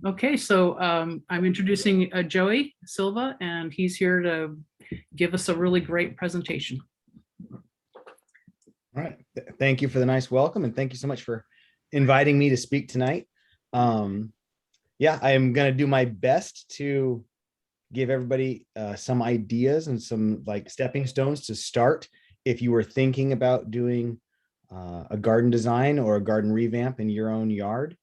Okay, so I'm introducing Joey Silva, and he's here to give us a really great presentation. All right. Thank you for the nice welcome, and thank you so much for inviting me to speak tonight. Yeah, I am going to do my best to give everybody some ideas and some like stepping stones to start if you were thinking about doing a garden design or a garden revamp in your own yard.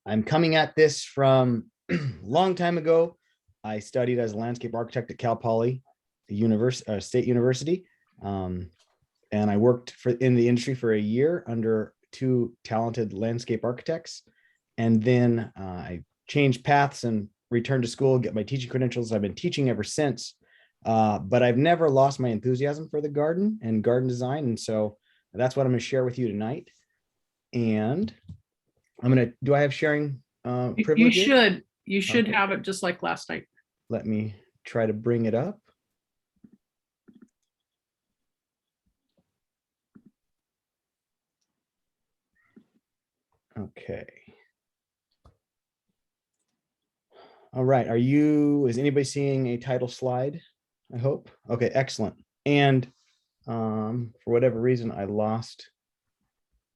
I'm coming at this from a long time ago. I studied as a landscape architect at Cal Poly State University. And I worked in the industry for a year under two talented landscape architects. And then I changed paths and returned to school, get my teaching credentials. I've been teaching ever since, but I've never lost my enthusiasm for the garden and garden design. And so that's what I'm going to share with you tonight. And do I have sharing privileges? You should okay. Have it just like last night. Let me try to bring it up. Okay. All right. Is anybody seeing a title slide? I hope. Okay, excellent. And for whatever reason, I lost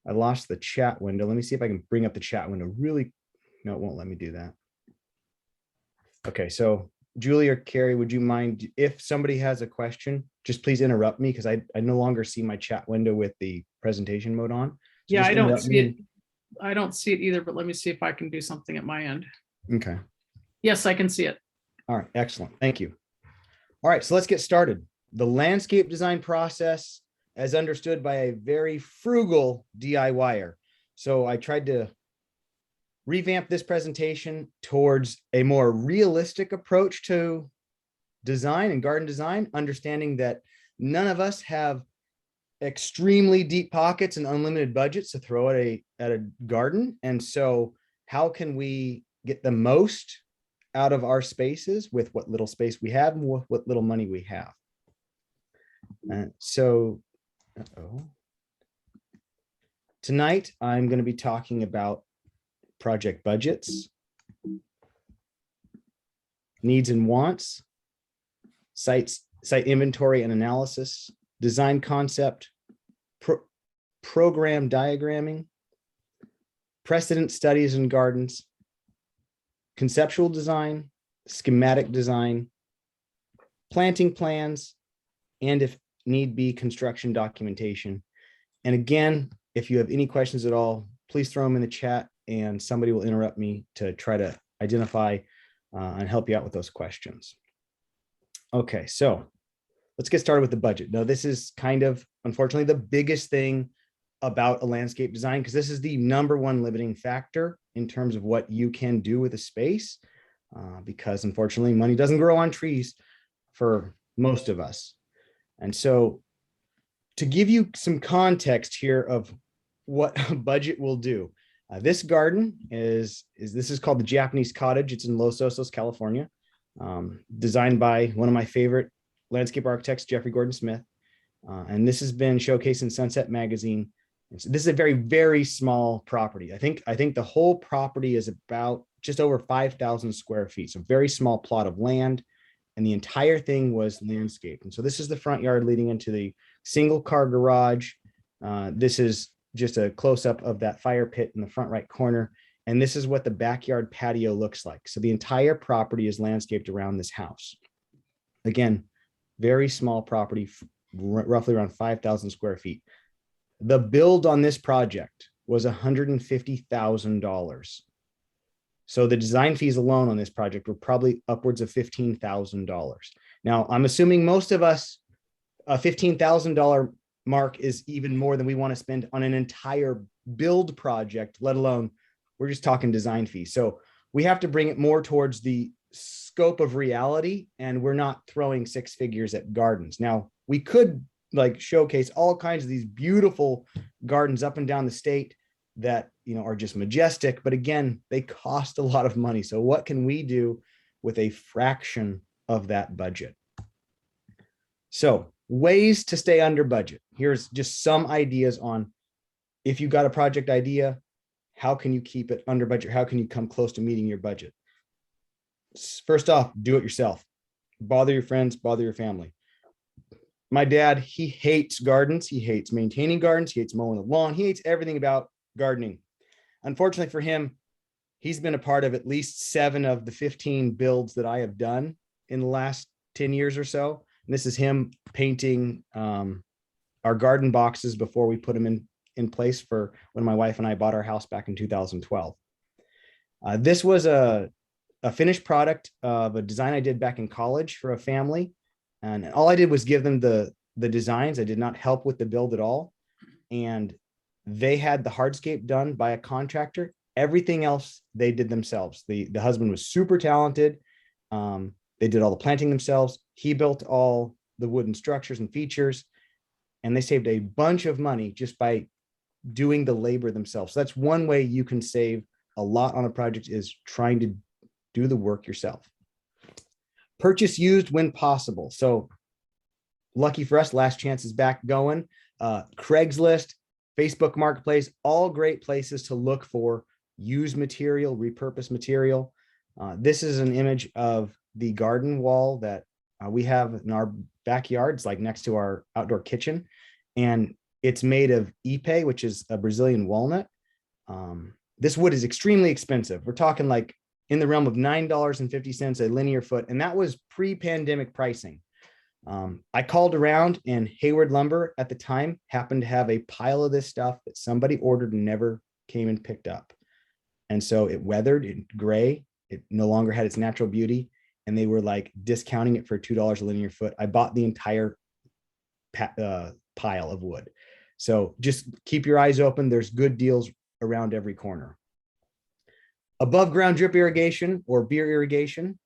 the chat window. Let me see if I can bring up the chat window. No, it won't let me do that. Okay, so Julie or Carrie, would you mind if somebody has a question, just please interrupt me because I no longer see my chat window with the presentation mode on. So yeah, I don't see it. I don't see it either, but let me see if I can do something at my end. Okay. Yes, I can see it. All right, excellent. Thank you. All right, so let's get started. The landscape design process as understood by a very frugal DIYer. So I tried to revamp this presentation towards a more realistic approach to design and garden design, understanding that none of us have extremely deep pockets and unlimited budgets to throw at a garden. And so how can we get the most out of our spaces with what little space we have and with what little money we have? Tonight, I'm going to be talking about project budgets, needs and wants, site inventory and analysis, design concept, program diagramming, precedent studies in gardens, conceptual design, schematic design, planting plans, and if need be, construction documentation. And again, if you have any questions at all, please throw them in the chat and somebody will interrupt me to try to identify and help you out with those questions. Okay, so let's get started with the budget. Now, this is kind of, unfortunately, the biggest thing about a landscape design, because this is the #1 limiting factor in terms of what you can do with a space, because unfortunately, money doesn't grow on trees for most of us. And so to give you some context here of what a budget will do, this garden this is called the Japanese Cottage. It's in Los Osos, California, designed by one of my favorite landscape architects, Jeffrey Gordon Smith. And this has been showcased in Sunset Magazine. So this is a very, very small property. I think the whole property is about just over 5,000 square feet. So very small plot of land, and the entire thing was landscaped. And so this is the front yard leading into the single car garage. This is just a close up of that fire pit in the front right corner. And this is what the backyard patio looks like. So the entire property is landscaped around this house. Again, very small property, roughly around 5,000 square feet. The build on this project was $150,000. So the design fees alone on this project were probably upwards of $15,000. Now, I'm assuming most of us, a $15,000 mark is even more than we want to spend on an entire build project, let alone we're just talking design fees. So we have to bring it more towards the scope of reality, and we're not throwing six figures at gardens. Now, we could like showcase all kinds of these beautiful gardens up and down the state that, you know, are just majestic, but again, they cost a lot of money. So what can we do with a fraction of that budget? So ways to stay under budget. Here's just some ideas on if you got a project idea, how can you keep it under budget? How can you come close to meeting your budget? First off, do it yourself. Bother your friends, bother your family. My dad, he hates gardens. He hates maintaining gardens. He hates mowing the lawn. He hates everything about gardening. Unfortunately for him, he's been a part of at least 7 of the 15 builds that I have done in the last 10 years or so. And this is him painting our garden boxes before we put them in place for when my wife and I bought our house back in 2012. This was a finished product of a design I did back in college for a family. And all I did was give them the designs. I did not help with the build at all. And they had the hardscape done by a contractor. Everything else they did themselves. The husband was super talented. They did all the planting themselves. He built all the wooden structures and features, and they saved a bunch of money just by doing the labor themselves. So that's one way you can save a lot on a project, is trying to do the work yourself. Purchase used when possible. So lucky for us, Last Chance is back going. Craigslist, Facebook Marketplace, all great places to look for used material, repurposed material. This is an image of the garden wall that we have in our backyard. It's like next to our outdoor kitchen. And it's made of ipe, which is a Brazilian walnut. This wood is extremely expensive. We're talking like in the realm of $9.50 a linear foot. And that was pre-pandemic pricing. I called around, and Hayward Lumber at the time happened to have a pile of this stuff that somebody ordered and never came and picked up. And so it weathered, it gray, it no longer had its natural beauty. And they were like discounting it for $2 a linear foot. I bought the entire pile of wood. So just keep your eyes open. There's good deals around every corner. Above ground drip irrigation or beer irrigation.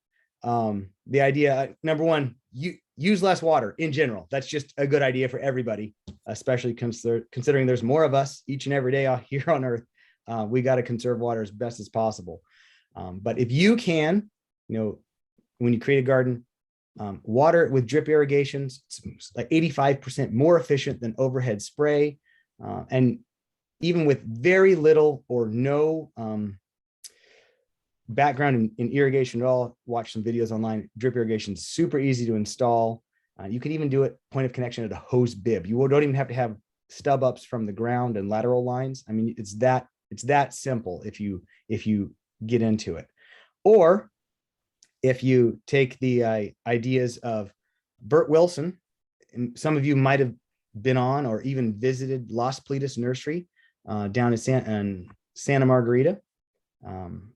The idea, number one, use less water in general. That's just a good idea for everybody, especially considering there's more of us each and every day out here on Earth. We got to conserve water as best as possible. But if you can, when you create a garden, water with drip irrigations, it's like 85% more efficient than overhead spray. And even with very little or no background in irrigation at all, watch some videos online. Drip irrigation is super easy to install. You can even do it point of connection at a hose bib. You don't even have to have stub ups from the ground and lateral lines. I mean, it's that simple if you get into it. Or if you take the ideas of Bert Wilson, and some of you might have been on or even visited Las Plitas Nursery down in Santa Margarita.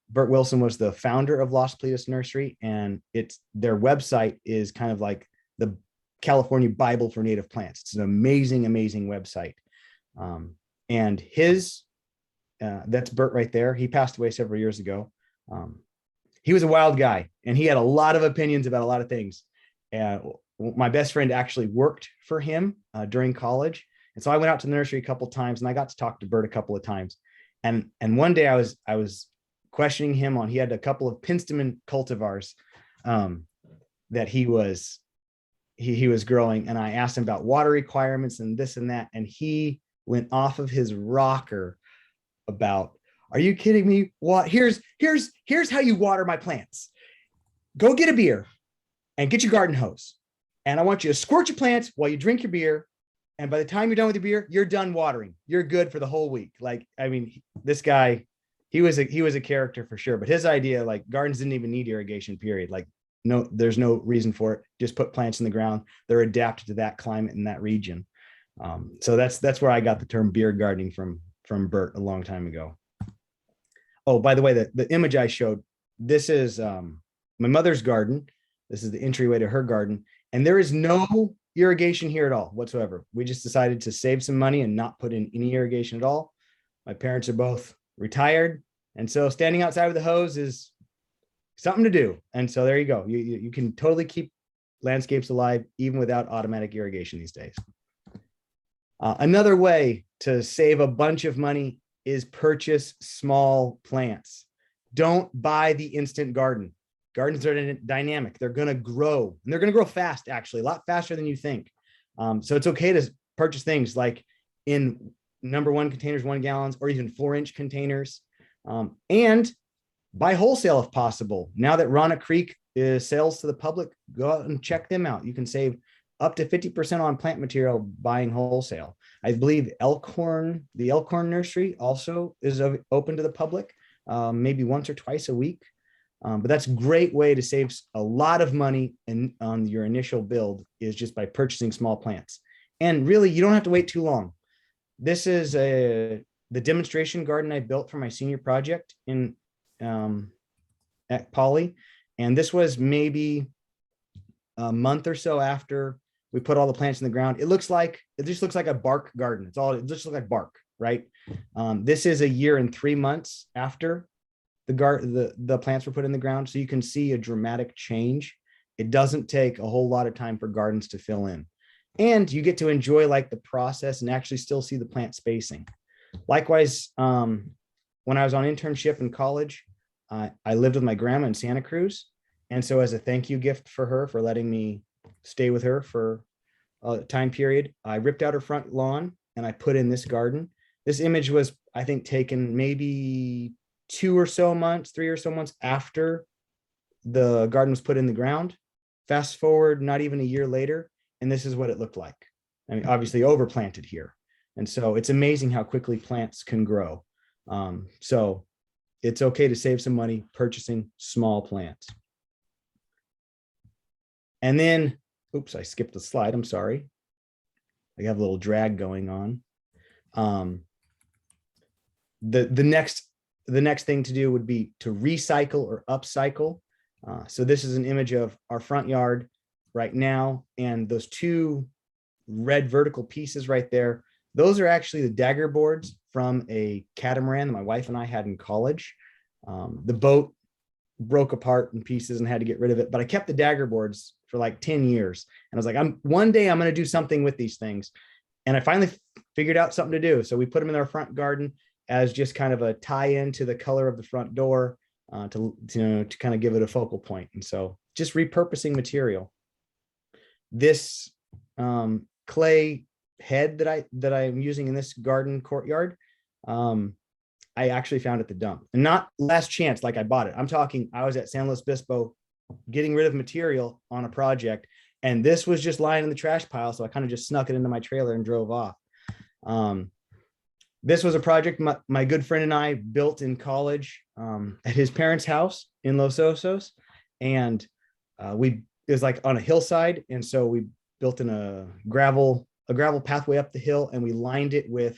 Bert Wilson was the founder of Las Plitas Nursery, and their website is kind of like the California Bible for native plants. It's an amazing, amazing website. And that's Bert right there. He passed away several years ago. He was a wild guy, and he had a lot of opinions about a lot of things. And my best friend actually worked for him during college. And so I went out to the nursery a couple of times, and I got to talk to Bert a couple of times. And one day I was questioning him on, he had a couple of Pinstamen cultivars that he was growing. And I asked him about water requirements and this and that. And he went off of his rocker about, are you kidding me? What? Here's how you water my plants. Go get a beer and get your garden hose. And I want you to squirt your plants while you drink your beer. And by the time you're done with your beer, you're done watering. You're good for the whole week. Like, I mean, this guy, he was a character for sure. But his idea, like, gardens didn't even need irrigation, period. Like, no, there's no reason for it. Just put plants in the ground. They're adapted to that climate in that region. So that's where I got the term beer gardening from Bert a long time ago. Oh, by the way, the image I showed, this is my mother's garden. This is the entryway to her garden. And there is no irrigation here at all whatsoever. We just decided to save some money and not put in any irrigation at all. My parents are both retired. And so standing outside with the hose is something to do. And so there you go. You can totally keep landscapes alive even without automatic irrigation these days. Another way to save a bunch of money is purchase small plants. Don't buy the instant garden. Gardens are dynamic. They're going to grow, and they're going to grow fast, actually, a lot faster than you think. So it's okay to purchase things like in number 1 containers, 1 gallons, or even 4-inch containers. And buy wholesale if possible. Now that Rana Creek is sales to the public, go out and check them out. You can save up to 50% on plant material buying wholesale. I believe the Elkhorn Nursery also is open to the public, maybe once or twice a week. But that's a great way to save a lot of money on your initial build, is just by purchasing small plants. And really, you don't have to wait too long. This is the demonstration garden I built for my senior project at Poly. And this was maybe a month or so after we put all the plants in the ground. It just looks like a bark garden. It just looks like bark, right? This is a year and 3 months after the plants were put in the ground. So you can see a dramatic change. It doesn't take a whole lot of time for gardens to fill in. And you get to enjoy like the process and actually still see the plant spacing. Likewise, when I was on internship in college, I lived with my grandma in Santa Cruz. And so as a thank you gift for her for letting me stay with her for a time period, I ripped out her front lawn and I put in this garden. This image was, I think, taken maybe 3 or so months after the garden was put in the ground. Fast forward, not even a year later, and this is what it looked like. I mean, obviously overplanted here. And so it's amazing how quickly plants can grow. So it's okay to save some money purchasing small plants. And then, oops, I skipped the slide. I'm sorry. I have a little drag going on. The next thing to do would be to recycle or upcycle. So this is an image of our front yard right now. And those 2 red vertical pieces right there, those are actually the dagger boards from a catamaran that my wife and I had in college. The boat broke apart in pieces and had to get rid of it, but I kept the dagger boards for like 10 years. And I was like, one day I'm going to do something with these things. And I finally figured out something to do. So we put them in our front garden as just kind of a tie-in to the color of the front door, to kind of give it a focal point. And so just repurposing material. This clay head that I'm using in this garden courtyard, I actually found at the dump, and not last chance like I bought it. I'm talking, I was at San Luis Obispo getting rid of material on a project, and this was just lying in the trash pile. So I kind of just snuck it into my trailer and drove off. This was a project my good friend and I built in college at his parents' house in Los Osos. And it was like on a hillside. And so we built in a gravel pathway up the hill, and we lined it with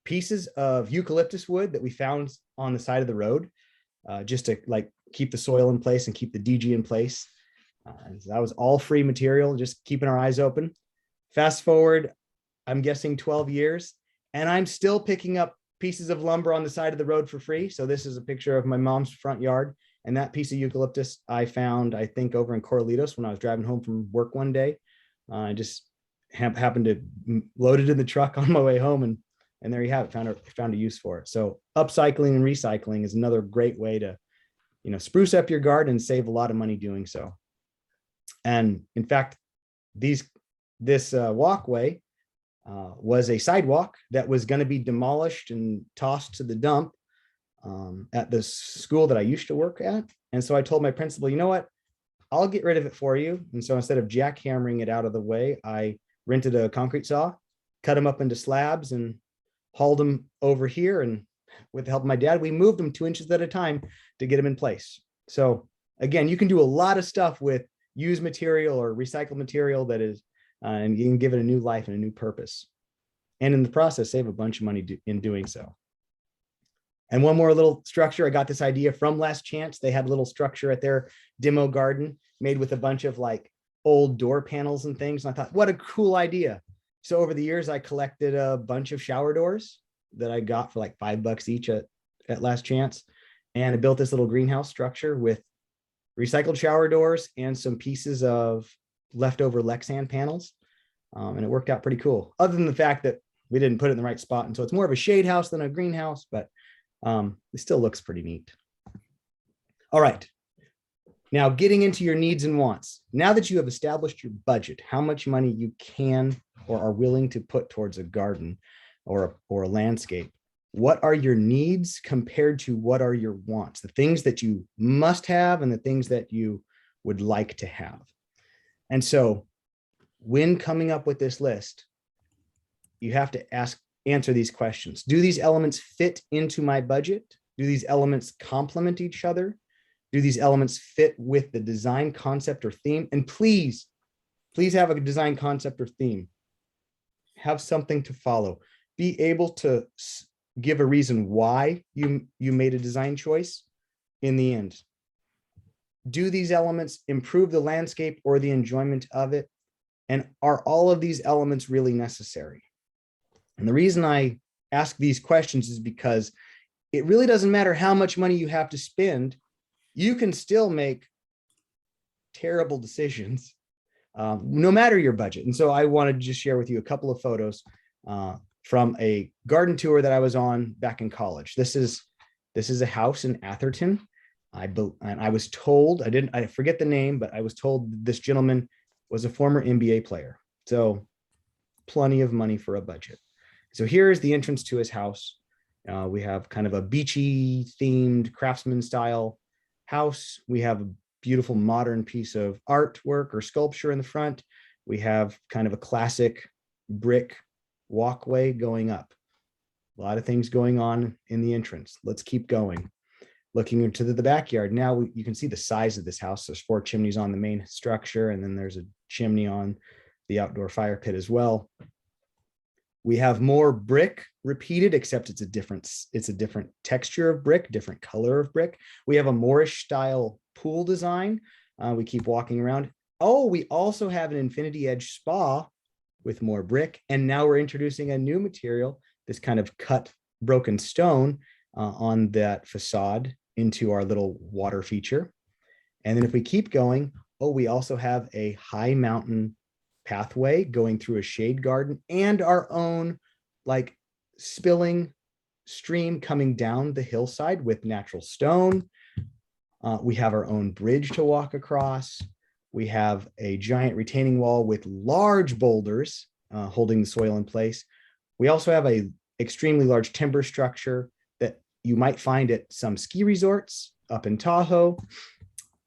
pieces of eucalyptus wood that we found on the side of the road, just to like keep the soil in place and keep the DG in place. And so that was all free material, just keeping our eyes open. Fast forward, I'm guessing 12 years, and I'm still picking up pieces of lumber on the side of the road for free. So this is a picture of my mom's front yard, and that piece of eucalyptus I found, I think, over in Corralitos when I was driving home from work one day. I just happened to load it in the truck on my way home, and there you have it. Found a use for it. So upcycling and recycling is another great way to, spruce up your garden and save a lot of money doing so. And in fact, this walkway was a sidewalk that was going to be demolished and tossed to the dump at the school that I used to work at. And so I told my principal, you know what, I'll get rid of it for you. And so instead of jackhammering it out of the way, I rented a concrete saw, cut them up into slabs, and hauled them over here. And with the help of my dad, we moved them 2 inches at a time to get them in place. So again, you can do a lot of stuff with used material or recycled material that is, and you can give it a new life and a new purpose. And in the process, save a bunch of money in doing so. And one more little structure. I got this idea from Last Chance. They had a little structure at their demo garden made with a bunch of like old door panels and things. And I thought, what a cool idea. So over the years, I collected a bunch of shower doors that I got for like $5 each at Last Chance. And I built this little greenhouse structure with recycled shower doors and some pieces of leftover Lexan panels. And it worked out pretty cool. Other than the fact that we didn't put it in the right spot. And so it's more of a shade house than a greenhouse, but it still looks pretty neat. All right. Now getting into your needs and wants. Now that you have established your budget, how much money you can or are willing to put towards a garden or a landscape, What are your needs compared to what are your wants? The things that you must have and the things that you would like to have. And so when coming up with this list, you have to answer these questions. Do these elements fit into my budget? Do these elements complement each other? Do these elements fit with the design concept or theme? And please have a design concept or theme. Have something to follow. Be able to give a reason why you made a design choice in the end. Do these elements improve the landscape or the enjoyment of it? And are all of these elements really necessary? And the reason I ask these questions is because it really doesn't matter how much money you have to spend. You can still make terrible decisions no matter your budget. And so I wanted to just share with you a couple of photos from a garden tour that I was on back in college. This is a house in Atherton. And I was told, I forget the name, but I was told this gentleman was a former NBA player. So plenty of money for a budget. So here's the entrance to his house. We have kind of a beachy themed craftsman style house. We have a beautiful modern piece of artwork or sculpture in the front. We have kind of a classic brick walkway going up. A lot of things going on in the entrance. Let's keep going. Looking into the backyard. Now you can see the size of this house. There's 4 chimneys on the main structure, and then there's a chimney on the outdoor fire pit as well. We have more brick repeated, except it's a different texture of brick, different color of brick. We have a Moorish style pool design. We keep walking around. Oh, we also have an infinity edge spa with more brick. And now we're introducing a new material, this kind of cut broken stone on that facade into our little water feature. And then if we keep going, oh, we also have a high mountain pathway going through a shade garden and our own like spilling stream coming down the hillside with natural stone. We have our own bridge to walk across. We have a giant retaining wall with large boulders holding the soil in place. We also have a extremely large timber structure that you might find at some ski resorts up in Tahoe.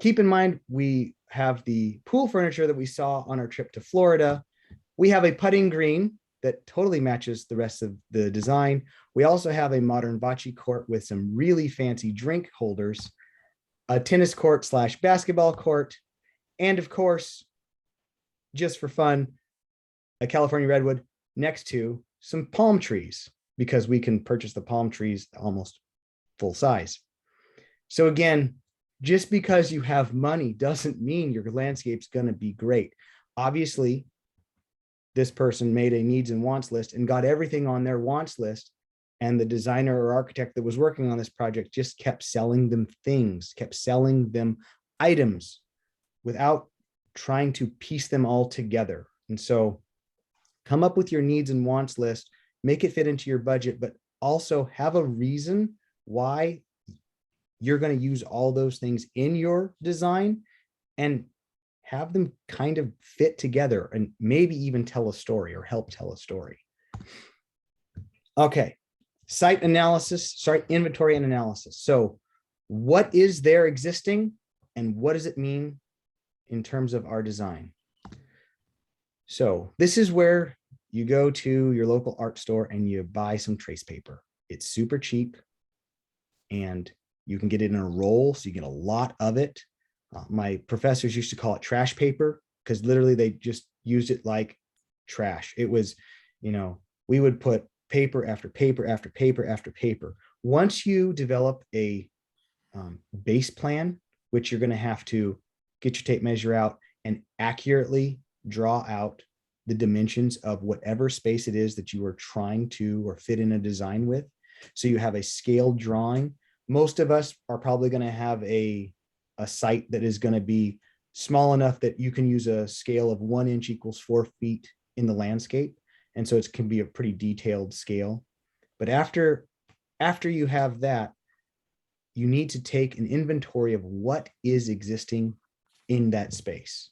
Keep in mind, we have the pool furniture that we saw on our trip to Florida. We have a putting green that totally matches the rest of the design. We also have a modern bocce court with some really fancy drink holders, a tennis court / basketball court, and of course, just for fun, a California redwood next to some palm trees, because we can purchase the palm trees almost full size. So again, just because you have money doesn't mean your landscape's going to be great. Obviously, this person made a needs and wants list and got everything on their wants list. And the designer or architect that was working on this project just kept selling them things, kept selling them items without trying to piece them all together. And so come up with your needs and wants list, make it fit into your budget, but also have a reason why you're going to use all those things in your design and have them kind of fit together and maybe even tell a story or help tell a story. Okay, inventory and analysis. So what is there existing and what does it mean in terms of our design? So this is where you go to your local art store and you buy some trace paper. It's super cheap and you can get it in a roll, so you get a lot of it. My professors used to call it trash paper because literally they just used it like trash. It was, we would put paper after paper after paper after paper. Once you develop a base plan, which you're going to have to get your tape measure out and accurately draw out the dimensions of whatever space it is that you are trying to or fit in a design with. So you have a scaled drawing. Most of us are probably going to have a site that is going to be small enough that you can use a scale of 1 inch equals 4 feet in the landscape. And so it can be a pretty detailed scale. But after you have that, you need to take an inventory of what is existing in that space.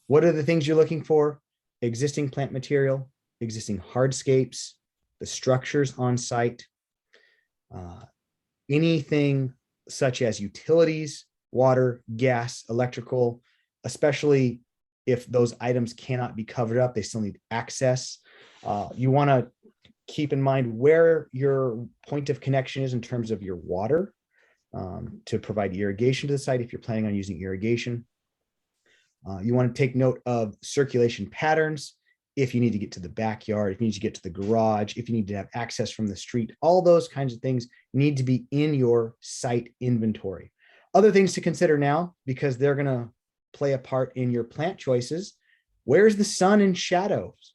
What are the things you're looking for? Existing plant material, existing hardscapes, the structures on site. anything such as utilities, water, gas, electrical, especially if those items cannot be covered up, they still need access. You want to keep in mind where your point of connection is in terms of your water to provide irrigation to the site if you're planning on using irrigation. You want to take note of circulation patterns. If you need to get to the backyard, if you need to get to the garage, if you need to have access from the street, all those kinds of things need to be in your site inventory. Other things to consider now, because they're going to play a part in your plant choices. Where's the sun and shadows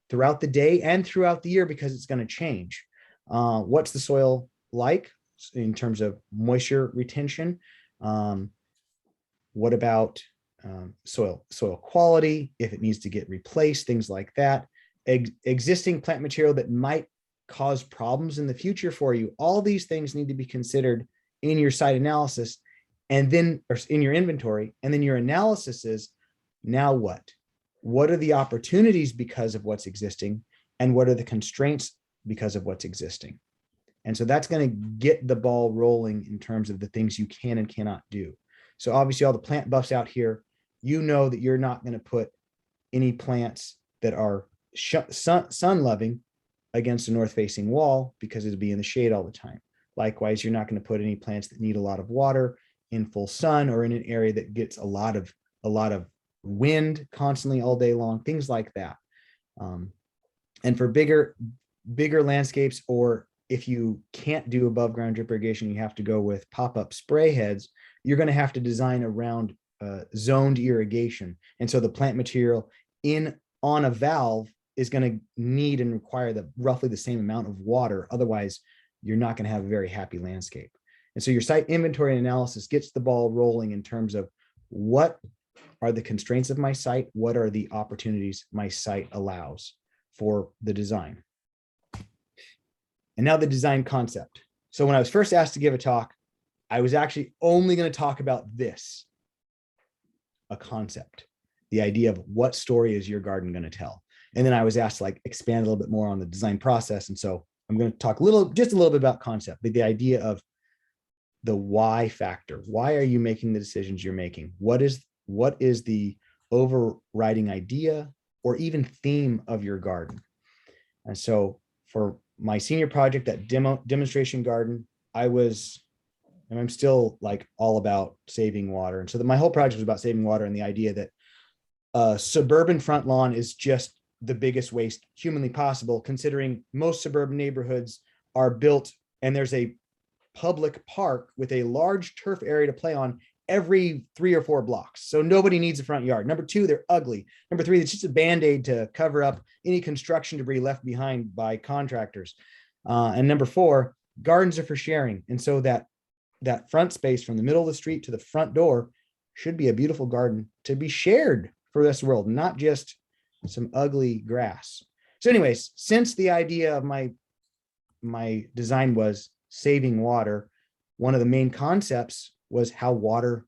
throughout the day and throughout the year, because it's going to change. What's the soil like in terms of moisture retention? What about soil quality, if it needs to get replaced, things like that. Existing plant material that might cause problems in the future for you. All these things need to be considered in your site analysis, and then or in your inventory. And then your analysis is, now what? What are the opportunities because of what's existing, and what are the constraints because of what's existing? And so that's going to get the ball rolling in terms of the things you can and cannot do. So obviously all the plant buffs out here, you know that you're not going to put any plants that are sun loving against a north facing wall, because it'll be in the shade all the time. Likewise, you're not going to put any plants that need a lot of water in full sun or in an area that gets a lot of wind constantly all day long, things like that. And for bigger landscapes, or if you can't do above ground drip irrigation, you have to go with pop-up spray heads, you're going to have to design around zoned irrigation. And so the plant material on a valve is going to need and require roughly the same amount of water. Otherwise, you're not going to have a very happy landscape. And so your site inventory and analysis gets the ball rolling in terms of, what are the constraints of my site? What are the opportunities my site allows for the design? And now the design concept. So when I was first asked to give a talk, I was actually only going to talk about this, a concept, the idea of what story is your garden going to tell. And then I was asked to expand a little bit more on the design process. And so I'm going to talk just a little bit about concept, but the idea of the why factor. Why are you making the decisions you're making? What is the overriding idea or even theme of your garden? And so for my senior project, that demonstration garden, I'm still all about saving water. And so my whole project was about saving water, and the idea that a suburban front lawn is just the biggest waste humanly possible, considering most suburban neighborhoods are built and there's a public park with a large turf area to play on every 3 or 4 blocks. So nobody needs a front yard. Number 2, they're ugly. Number 3, it's just a Band-Aid to cover up any construction debris left behind by contractors. And number 4, gardens are for sharing. And so that front space from the middle of the street to the front door should be a beautiful garden to be shared for the rest of the world, not just some ugly grass. So anyways, since the idea of my design was saving water, one of the main concepts was how water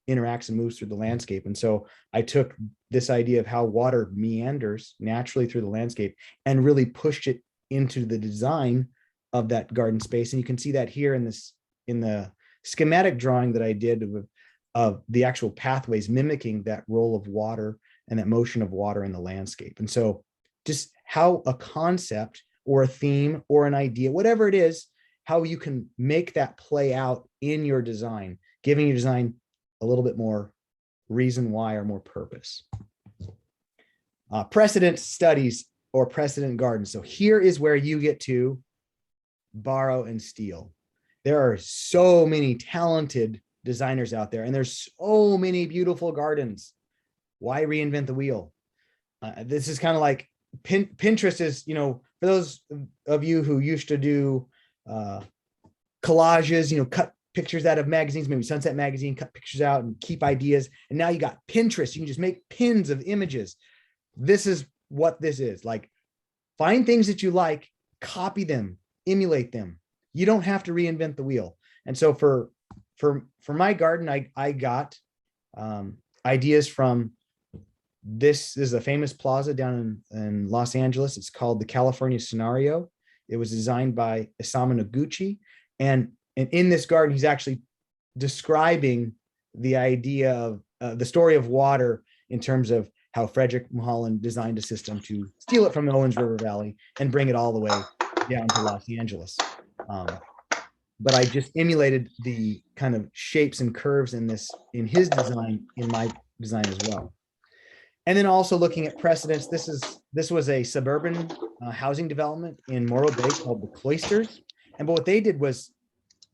interacts and moves through the landscape. And so I took this idea of how water meanders naturally through the landscape and really pushed it into the design of that garden space. And you can see that here in the schematic drawing that I did of the actual pathways mimicking that role of water and that motion of water in the landscape. And so just how a concept or a theme or an idea, whatever it is, how you can make that play out in your design, giving your design a little bit more reason why or more purpose. Precedent studies or precedent gardens. So here is where you get to borrow and steal. There are so many talented designers out there, and there's so many beautiful gardens. Why reinvent the wheel? This is kind of like Pinterest is, for those of you who used to do collages, cut pictures out of magazines, maybe Sunset Magazine, cut pictures out and keep ideas. And now you got Pinterest. You can just make pins of images. This is what this is. Find things that you like, copy them, emulate them. You don't have to reinvent the wheel. And so for my garden, I got ideas from this is a famous plaza down in Los Angeles. It's called the California Scenario. It was designed by Isamu Noguchi. And in this garden, he's actually describing the idea of the story of water in terms of how Frederick Mulholland designed a system to steal it from the Owens River Valley and bring it all the way down to Los Angeles. But I just emulated the kind of shapes and curves in his design, in my design as well. And then also looking at precedents, this was a suburban housing development in Morro Bay called the Cloisters. But what they did was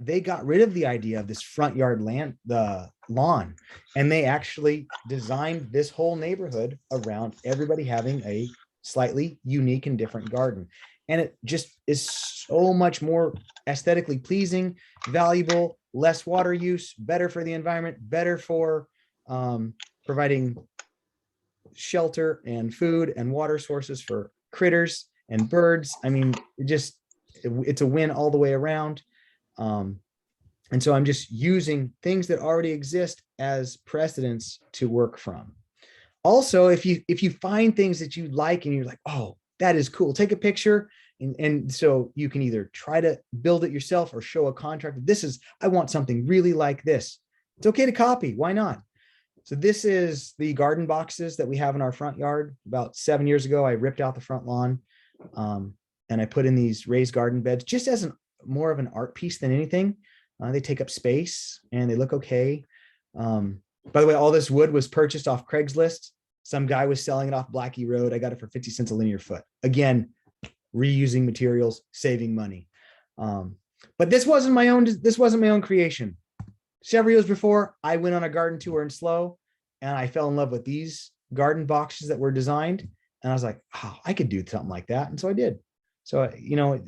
they got rid of the idea of this front yard the lawn, and they actually designed this whole neighborhood around everybody having a slightly unique and different garden. And it just is so much more aesthetically pleasing, valuable, less water use, better for the environment, better for providing shelter and food and water sources for critters and birds. I mean, it's a win all the way around. And so I'm just using things that already exist as precedents to work from. Also, if you find things that you like and you're like, oh, that is cool, take a picture. And so you can either try to build it yourself or show a contractor, I want something really like this. It's okay to copy. Why not? So this is the garden boxes that we have in our front yard. About 7 years ago, I ripped out the front lawn and I put in these raised garden beds just as more of an art piece than anything. They take up space and they look okay. By the way, all this wood was purchased off Craigslist. Some guy was selling it off Blackie Road. I got it for 50 cents a linear foot. Again, reusing materials, saving money. But this wasn't my own creation. Several years before, I went on a garden tour in SLO and I fell in love with these garden boxes that were designed. And I was like, oh, I could do something like that. And so I did. So,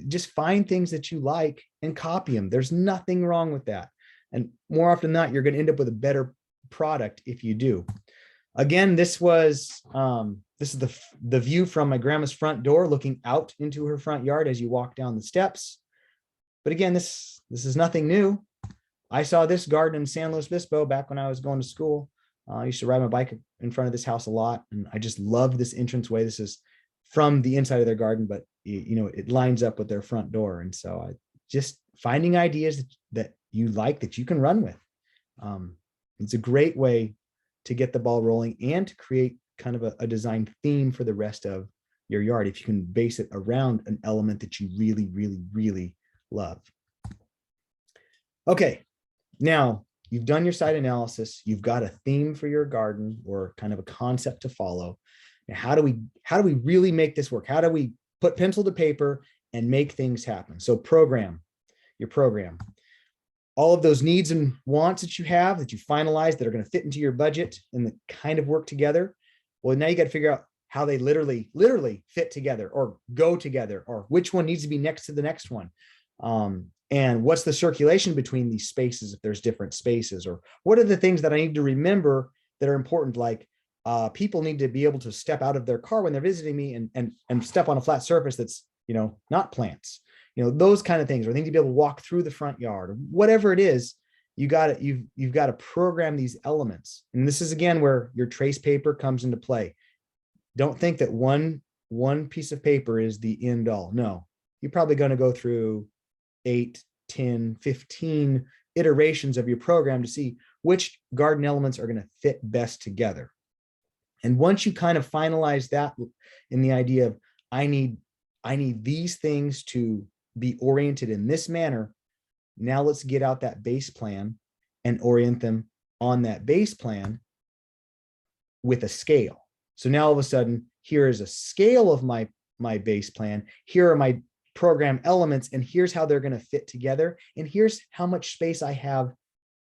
just find things that you like and copy them. There's nothing wrong with that. And more often than not, you're going to end up with a better product if you do. Again, this is the view from my grandma's front door, looking out into her front yard as you walk down the steps. But again, this is nothing new. I saw this garden in San Luis Obispo back when I was going to school. I used to ride my bike in front of this house a lot, and I just loved this entranceway. This is from the inside of their garden, but it lines up with their front door. And so just finding ideas that you like, that you can run with. It's a great way to get the ball rolling and to create kind of a design theme for the rest of your yard, if you can base it around an element that you really, really, really love. Okay, now you've done your site analysis, you've got a theme for your garden or kind of a concept to follow. Now, how do we really make this work? How do we put pencil to paper and make things happen? So your program, all of those needs and wants that you have, that you finalize, that are going to fit into your budget and that kind of work together. Well, now you got to figure out how they literally fit together or go together, or which one needs to be next to the next one. And what's the circulation between these spaces if there's different spaces, or what are the things that I need to remember that are important, like people need to be able to step out of their car when they're visiting me and step on a flat surface that's, not plants, those kind of things, or they need to be able to walk through the front yard, or whatever it is. You've got to program these elements. And this is again where your trace paper comes into play. Don't think that one piece of paper is the end all. No, you're probably going to go through 8, 10, 15 iterations of your program to see which garden elements are going to fit best together. And once you kind of finalize that in the idea of, I need these things to be oriented in this manner, now let's get out that base plan and orient them on that base plan with a scale. So now all of a sudden, here is a scale of my base plan. Here are my program elements, and here's how they're going to fit together. And here's how much space I have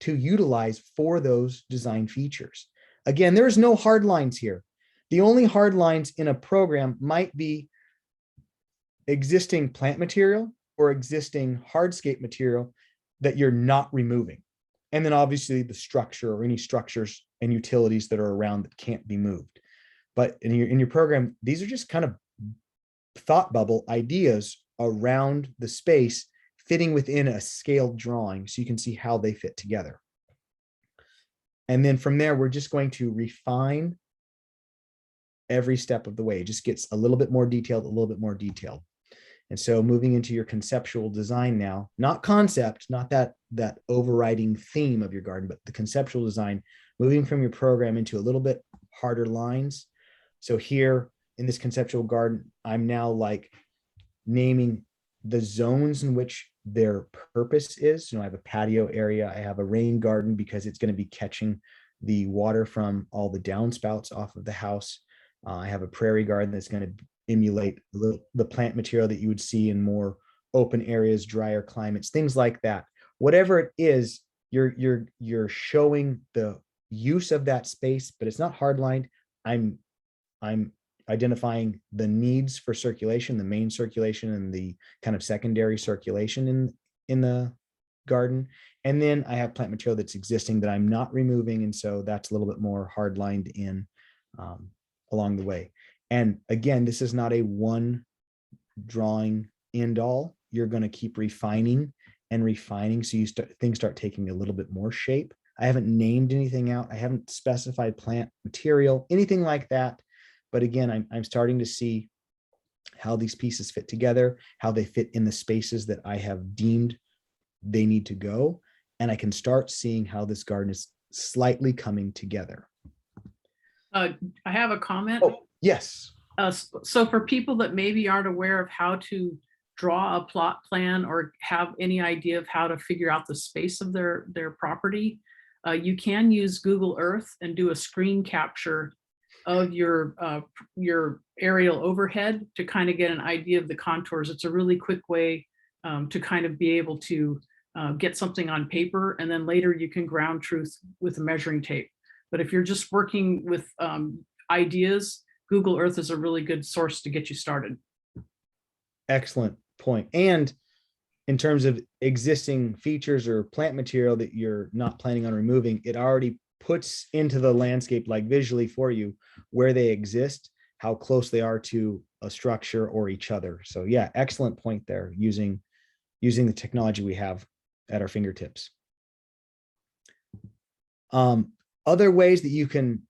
to utilize for those design features. Again, there's no hard lines here. The only hard lines in a program might be existing plant material or existing hardscape material that you're not removing. And then obviously the structure or any structures and utilities that are around that can't be moved. But in your program, these are just kind of thought bubble ideas around the space fitting within a scaled drawing so you can see how they fit together. And then from there, we're just going to refine every step of the way. It just gets a little bit more detailed, And so moving into your conceptual design now, not concept, not that overriding theme of your garden, but the conceptual design, moving from your program into a little bit harder lines. So here in this conceptual garden, I'm now like naming the zones in which their purpose is. I have a patio area. I have a rain garden because it's going to be catching the water from all the downspouts off of the house. I have a prairie garden that's going to emulate the plant material that you would see in more open areas, drier climates, things like that. Whatever it is, you're showing the use of that space, but it's not hardlined. I'm identifying the needs for circulation, the main circulation and the kind of secondary circulation in the garden. And then I have plant material that's existing that I'm not removing. And so that's a little bit more hard-lined in along the way. And again, this is not a one drawing end all. You're going to keep refining and refining. So things start taking a little bit more shape. I haven't named anything out. I haven't specified plant material, anything like that. But again, I'm starting to see how these pieces fit together, how they fit in the spaces that I have deemed they need to go. And I can start seeing how this garden is slightly coming together. I have a comment. Oh, yes. So for people that maybe aren't aware of how to draw a plot plan or have any idea of how to figure out the space of their property, you can use Google Earth and do a screen capture of your aerial overhead to kind of get an idea of the contours. It's a really quick way to kind of be able to get something on paper, and then later you can ground truth with a measuring tape. But if you're just working with ideas, Google Earth is a really good source to get you started. Excellent point. And in terms of existing features or plant material that you're not planning on removing, it already puts into the landscape, like visually for you, where they exist, how close they are to a structure or each other. So yeah, excellent point there, using the technology we have at our fingertips. Other ways that you can,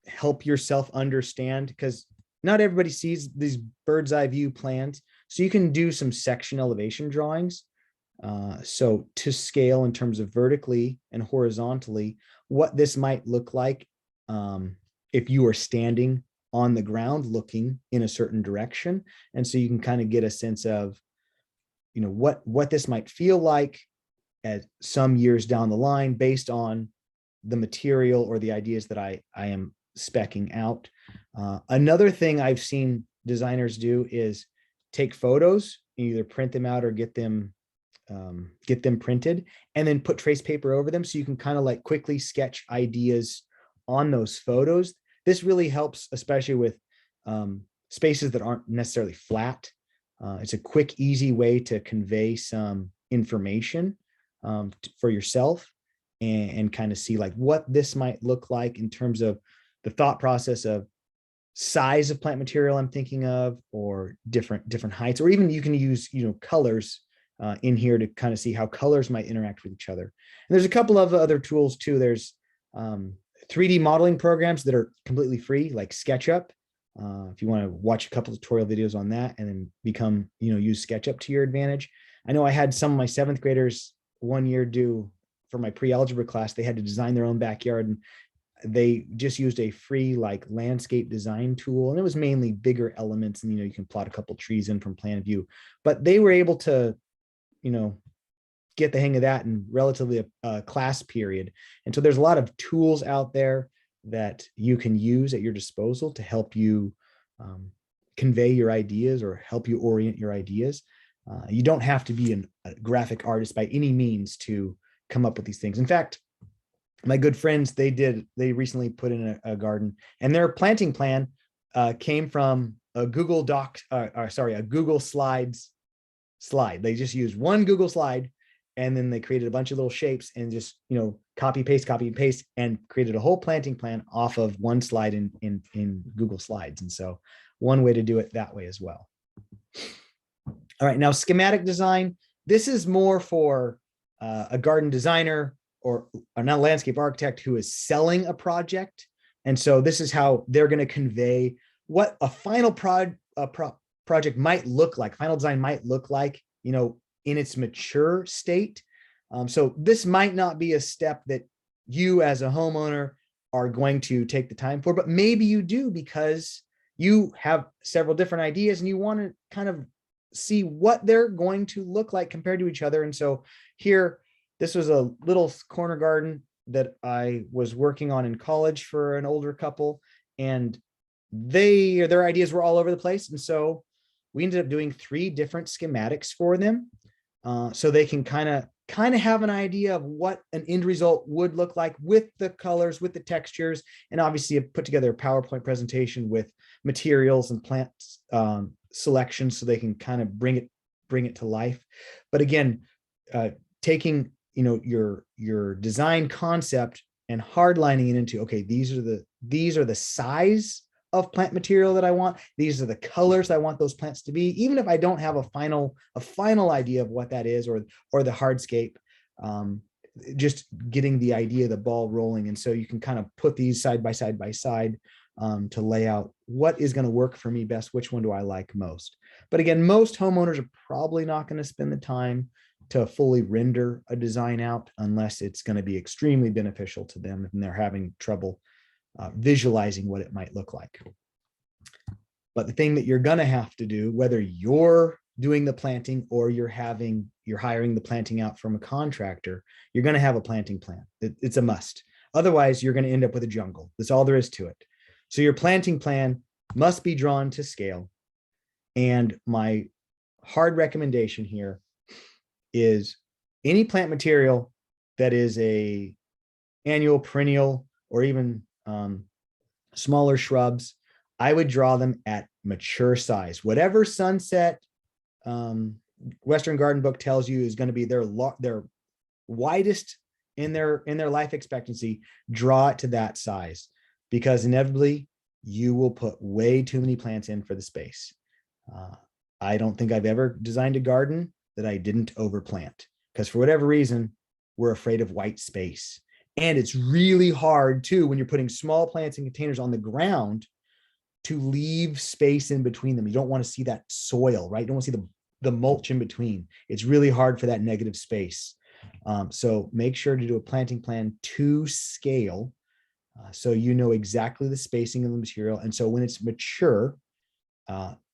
help yourself understand, because not everybody sees these bird's eye view plans. So you can do some section elevation drawings. So to scale in terms of vertically and horizontally, what this might look like if you are standing on the ground looking in a certain direction. And so you can kind of get a sense of, what this might feel like at some years down the line based on the material or the ideas that I am speccing out. Another thing I've seen designers do is take photos, either print them out or get them printed, and then put trace paper over them so you can kind of like quickly sketch ideas on those photos. This really helps, especially with spaces that aren't necessarily flat. It's a quick, easy way to convey some information for yourself and kind of see like what this might look like in terms of the thought process of size of plant material I'm thinking of, or different heights, or even you can use, colors in here to kind of see how colors might interact with each other. And there's a couple of other tools too. There's 3D modeling programs that are completely free, like SketchUp. If you want to watch a couple tutorial videos on that and then use SketchUp to your advantage. I know I had some of my 7th graders one year do, for my pre-algebra class, they had to design their own backyard, and they just used a free like landscape design tool. And it was mainly bigger elements, and, you can plot a couple trees in from plan view, but they were able to, get the hang of that in relatively a class period. And so there's a lot of tools out there that you can use at your disposal to help you convey your ideas or help you orient your ideas. You don't have to be a graphic artist by any means to come up with these things. In fact, my good friends, they recently put in a garden, and their planting plan came from a Google Slides slide. They just used one Google slide, and then they created a bunch of little shapes and just, copy, paste, and created a whole planting plan off of one slide in Google Slides. And so one way to do it that way as well. All right, now schematic design. This is more for a garden designer or not a landscape architect who is selling a project. And so this is how they're going to convey what a final project might look like, final design might look like, in its mature state. So this might not be a step that you as a homeowner are going to take the time for, but maybe you do because you have several different ideas and you want to kind of see what they're going to look like compared to each other. And so here, this was a little corner garden that I was working on in college for an older couple, and their ideas were all over the place. And so we ended up doing 3 different schematics for them, so they can kind of have an idea of what an end result would look like with the colors, with the textures, and obviously put together a PowerPoint presentation with materials and plant selections so they can kind of bring it to life. But again, taking your design concept and hardlining it into, okay, these are the size of plant material that I want. These are the colors I want those plants to be, even if I don't have a final idea of what that is, or the hardscape, just getting the idea, the ball rolling. And so you can kind of put these side by side to lay out what is going to work for me best, which one do I like most. But again, most homeowners are probably not going to spend the time to fully render a design out unless it's going to be extremely beneficial to them and they're having trouble visualizing what it might look like. But the thing that you're going to have to do, whether you're doing the planting or you're hiring the planting out from a contractor, you're going to have a planting plan. It's a must. Otherwise, you're going to end up with a jungle. That's all there is to it. So your planting plan must be drawn to scale. And my hard recommendation here is any plant material that is a annual, perennial, or even smaller shrubs, I would draw them at mature size. Whatever Sunset Western Garden Book tells you is going to be their widest in their life expectancy, draw it to that size, because inevitably you will put way too many plants in for the space. I don't think I've ever designed a garden that I didn't overplant, because for whatever reason, we're afraid of white space. And it's really hard too, when you're putting small plants in containers on the ground, to leave space in between them. You don't want to see that soil, right? You don't want to see the mulch in between. It's really hard for that negative space. So make sure to do a planting plan to scale, so you know exactly the spacing of the material. And so when it's mature,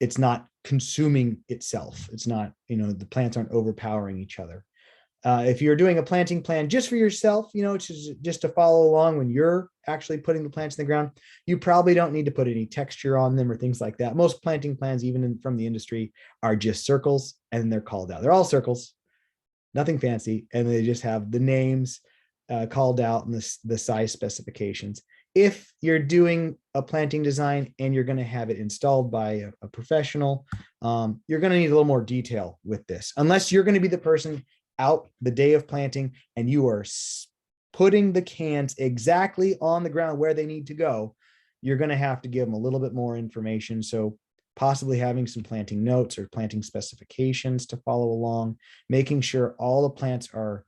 it's not consuming itself. It's not, the plants aren't overpowering each other. If you're doing a planting plan just for yourself, just to follow along when you're actually putting the plants in the ground, you probably don't need to put any texture on them or things like that. Most planting plans, even from the industry, are just circles and they're called out. They're all circles, nothing fancy, and they just have the names called out and the size specifications. If you're doing a planting design and you're going to have it installed by a professional, you're going to need a little more detail with this, unless you're going to be the person out the day of planting and you are putting the cans exactly on the ground where they need to go. You're going to have to give them a little bit more information. So possibly having some planting notes or planting specifications to follow along, making sure all the plants are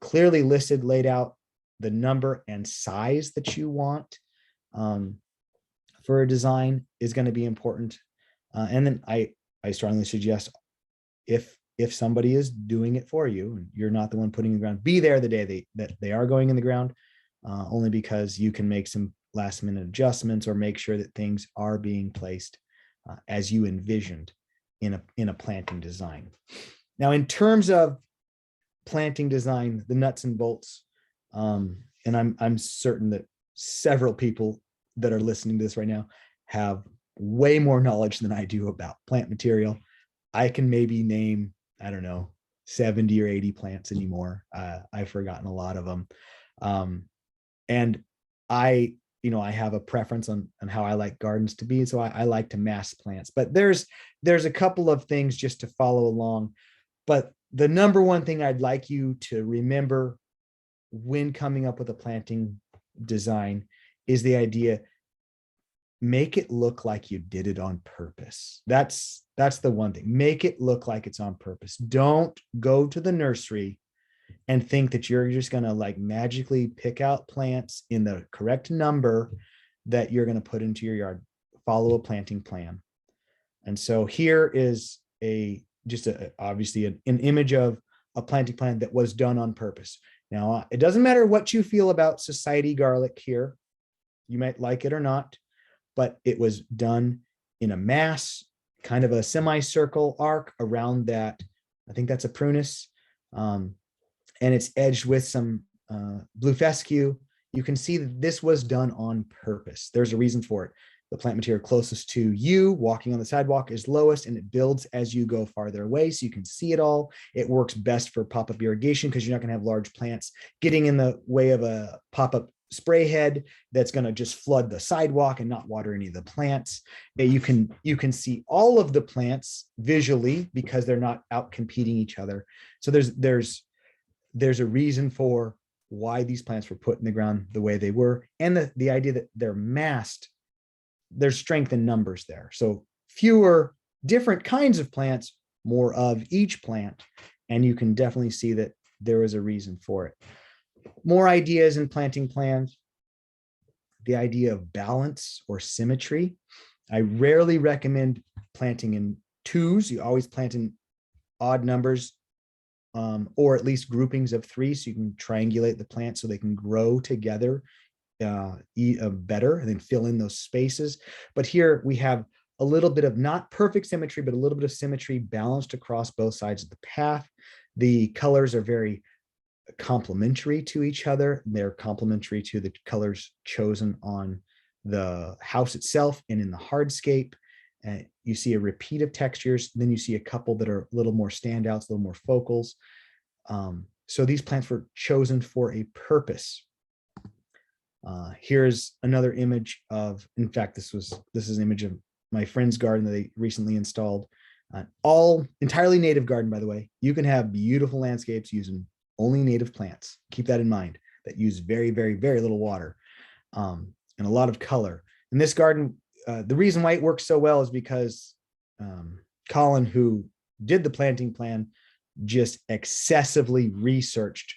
clearly listed, laid out, the number and size that you want for a design is going to be important. And then I strongly suggest, if somebody is doing it for you and you're not the one putting in the ground, be there the day that they are going in the ground, only because you can make some last minute adjustments or make sure that things are being placed as you envisioned in a planting design. Now, in terms of planting design, the nuts and bolts, and I'm certain that several people that are listening to this right now have way more knowledge than I do about plant material. I can maybe name, I don't know, 70 or 80 plants anymore. I've forgotten a lot of them. And I have a preference on how I like gardens to be. So I like to mass plants, but there's a couple of things just to follow along. But the number one thing I'd like you to remember when coming up with a planting design is the idea, make it look like you did it on purpose. That's the one thing. Make it look like it's on purpose. Don't go to the nursery and think that you're just going to like magically pick out plants in the correct number that you're going to put into your yard. Follow a planting plan. And so here is obviously an image of a planting plan that was done on purpose. Now, it doesn't matter what you feel about society garlic here. You might like it or not, but it was done in a mass, kind of a semicircle arc around that. I think that's a prunus. And it's edged with some blue fescue. You can see that this was done on purpose. There's a reason for it. The plant material closest to you walking on the sidewalk is lowest, and it builds as you go farther away, so you can see it all. It works best for pop-up irrigation because you're not going to have large plants getting in the way of a pop-up spray head that's going to just flood the sidewalk and not water any of the plants. You can see all of the plants visually because they're not out competing each other. So there's a reason for why these plants were put in the ground the way they were, and the idea that they're massed. There's strength in numbers there. So fewer different kinds of plants, more of each plant. And you can definitely see that there was a reason for it. More ideas in planting plans. The idea of balance or symmetry. I rarely recommend planting in twos. You always plant in odd numbers, or at least groupings of 3, so you can triangulate the plants so they can grow together better and then fill in those spaces. But here we have a little bit of not perfect symmetry, but a little bit of symmetry balanced across both sides of the path. The colors are very complementary to each other. They're complementary to the colors chosen on the house itself and in the hardscape. You see a repeat of textures. Then you see a couple that are a little more standouts, a little more focals. So these plants were chosen for a purpose. Here's another image of, in fact, this is an image of my friend's garden that they recently installed. All entirely native garden, by the way. You can have beautiful landscapes using only native plants. Keep that in mind, that use very, very, very little water, and a lot of color. In this garden, the reason why it works so well is because Colin, who did the planting plan, just excessively researched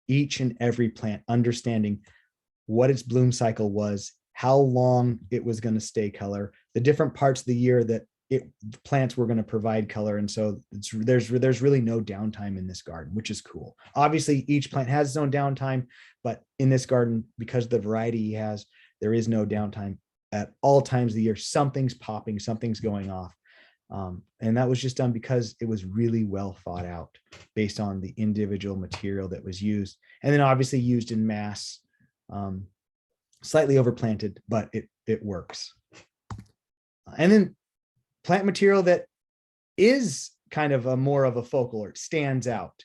each and every plant, understanding what its bloom cycle was, how long it was going to stay color, the different parts of the year that plants were going to provide color. And so there's really no downtime in this garden, which is cool. Obviously, each plant has its own downtime, but in this garden, because of the variety he has, there is no downtime at all times of the year. Something's popping, something's going off. And that was just done because it was really well thought out based on the individual material that was used. And then obviously used in mass, slightly overplanted, but it works. And then plant material that is kind of more of a focal, or it stands out.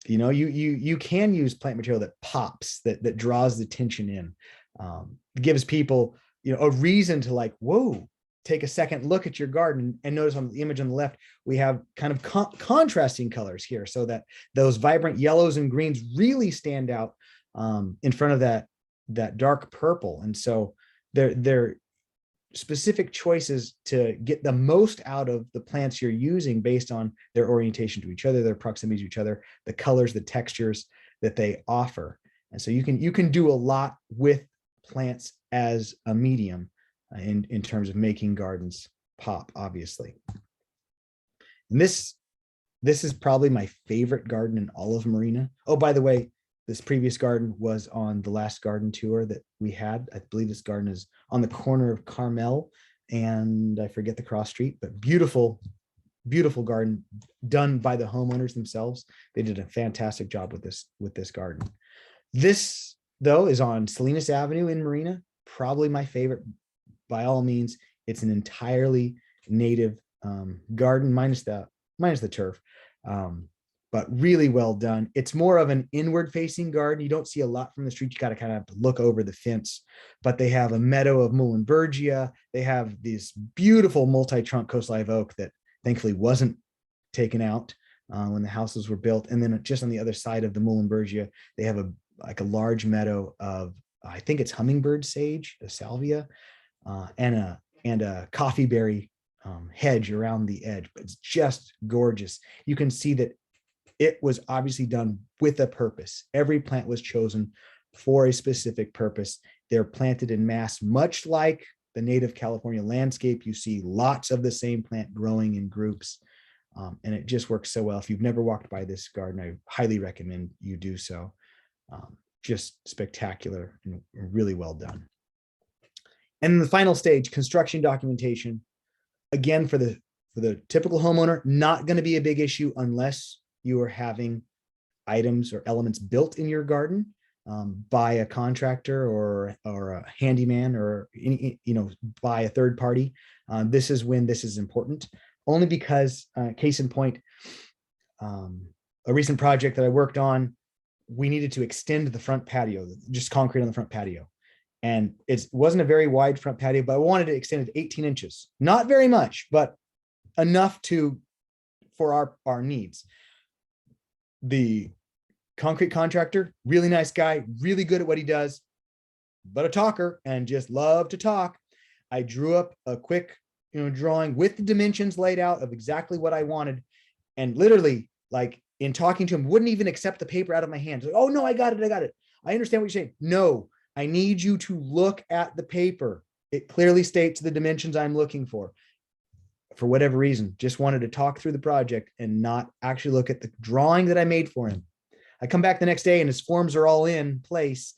You can use plant material that pops, that draws the attention in, gives people a reason to like, whoa, take a second look at your garden. And notice on the image on the left, we have kind of contrasting colors here, so that those vibrant yellows and greens really stand out in front of that dark purple. And so they're specific choices to get the most out of the plants you're using based on their orientation to each other, their proximity to each other, the colors, the textures that they offer. And so you can do a lot with plants as a medium in terms of making gardens pop, obviously. And this is probably my favorite garden in all of Marina. Oh, by the way, this previous garden was on the last garden tour that we had. I believe this garden is on the corner of Carmel and I forget the cross street, but beautiful, beautiful garden done by the homeowners themselves. They did a fantastic job with this garden. This, though, is on Salinas Avenue in Marina. Probably my favorite by all means. It's an entirely native garden, minus the turf. But really well done. It's more of an inward facing garden. You don't see a lot from the street. You got to kind of have to look over the fence, but they have a meadow of Muhlenbergia. They have this beautiful multi-trunk coast live oak that thankfully wasn't taken out when the houses were built. And then just on the other side of the Muhlenbergia, they have a large meadow of, I think it's hummingbird sage, a salvia, and a coffee berry hedge around the edge. But it's just gorgeous. You can see that it was obviously done with a purpose. Every plant was chosen for a specific purpose. They're planted in mass, much like the native California landscape. You see lots of the same plant growing in groups. And it just works so well. If you've never walked by this garden, I highly recommend you do so. Just spectacular and really well done. And the final stage, construction documentation. Again, for the typical homeowner, not going to be a big issue unless you are having items or elements built in your garden by a contractor or a handyman or by a third party. This is when this is important, only because case in point, a recent project that I worked on, we needed to extend the front patio, just concrete on the front patio. And it wasn't a very wide front patio, but I wanted to extend it 18 inches, not very much, but enough for our needs. The concrete contractor, really nice guy, really good at what he does, but a talker and just love to talk. I drew up a quick, drawing with the dimensions laid out of exactly what I wanted. And literally, like in talking to him, wouldn't even accept the paper out of my hands. Like, oh no, I got it. I understand what you're saying. No, I need you to look at the paper. It clearly states the dimensions I'm looking for. For whatever reason, just wanted to talk through the project and not actually look at the drawing that I made for him. I come back the next day and his forms are all in place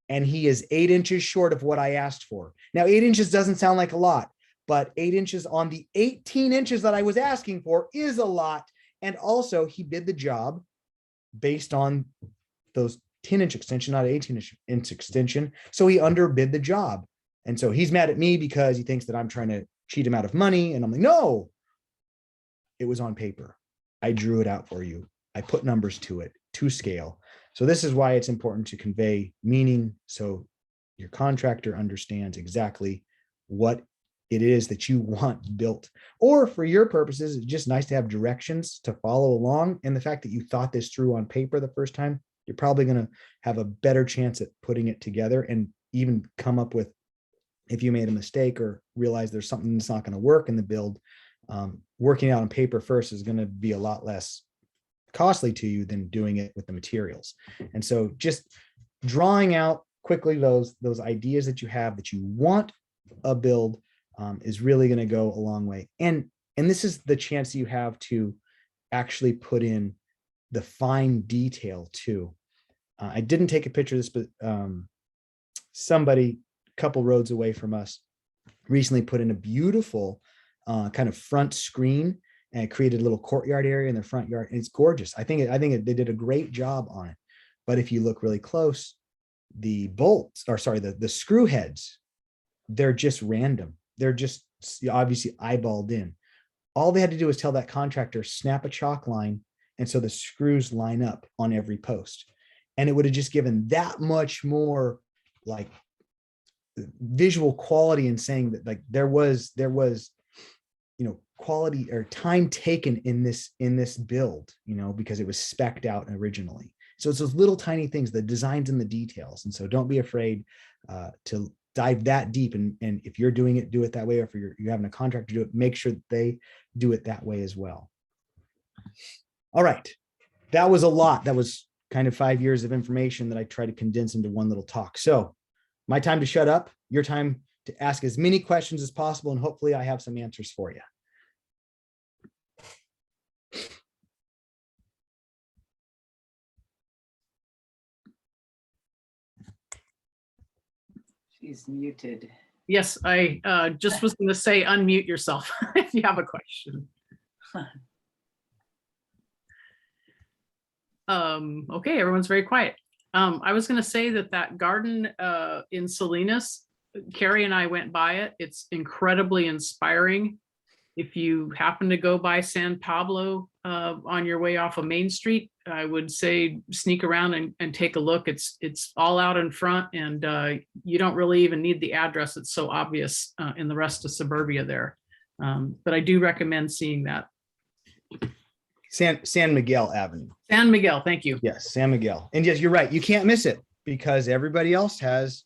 and he is 8 inches short of what I asked for. Now, 8 inches doesn't sound like a lot, but 8 inches on the 18 inches that I was asking for is a lot. And also he did the job based on those 10-inch extension, not 18-inch extension. So he underbid the job. And so he's mad at me because he thinks that I'm trying to cheat him out of money. And I'm like, no, it was on paper. I drew it out for you. I put numbers to it to scale. So this is why it's important to convey meaning so your contractor understands exactly what it is that you want built. Or for your purposes, it's just nice to have directions to follow along. And the fact that you thought this through on paper the first time, you're probably going to have a better chance at putting it together and even come up with, if you made a mistake or realize there's something that's not going to work in the build, working out on paper first is going to be a lot less costly to you than doing it with the materials. And so just drawing out quickly those ideas that you have that you want a build is really going to go a long way. And this is the chance you have to actually put in the fine detail too. I didn't take a picture of this, but somebody a couple roads away from us recently put in a beautiful kind of front screen and created a little courtyard area in their front yard. And it's gorgeous. I think they did a great job on it. But if you look really close, the bolts, or sorry, the screw heads, they're just random. They're just obviously eyeballed in. All they had to do was tell that contractor, snap a chalk line. And so the screws line up on every post. And it would have just given that much more like visual quality in saying that like there was quality or time taken in this build, because it was spec'd out originally. So it's those little tiny things, the designs and the details. And so don't be afraid to dive that deep. And if you're doing it, do it that way. Or if you're having a contractor do it, make sure that they do it that way as well. All right. That was a lot. That was kind of 5 years of information that I try to condense into one little talk. So my time to shut up, your time to ask as many questions as possible. And hopefully I have some answers for you. She's muted. Yes, I just was going to say unmute yourself if you have a question. Okay, everyone's very quiet. I was going to say that garden in Salinas, Carrie and I went by it. It's incredibly inspiring. If you happen to go by San Pablo on your way off of Main Street, I would say sneak around and take a look. It's all out in front, and you don't really even need the address. It's so obvious in the rest of suburbia there. But I do recommend seeing that. San Miguel Avenue. San Miguel, thank you. Yes, San Miguel. And yes, you're right. You can't miss it because everybody else has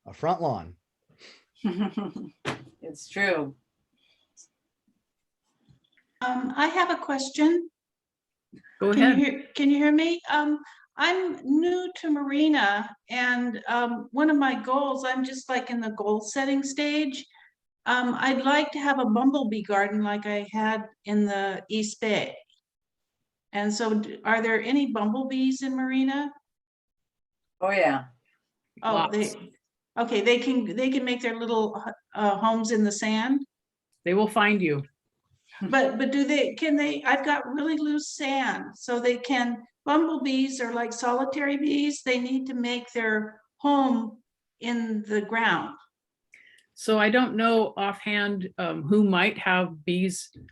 a front lawn. It's true. I have a question. Go ahead. Can you hear me? I'm new to Marina, and one of my goals, I'm just like in the goal setting stage. I'd like to have a bumblebee garden like I had in the East Bay. And so are there any bumblebees in Marina? Oh, yeah. Oh, Lots. okay, they can make their little homes in the sand, They will find you. but I've got really loose sand, so bumblebees are like solitary bees. They need to make their home in the ground. So I don't know offhand who might have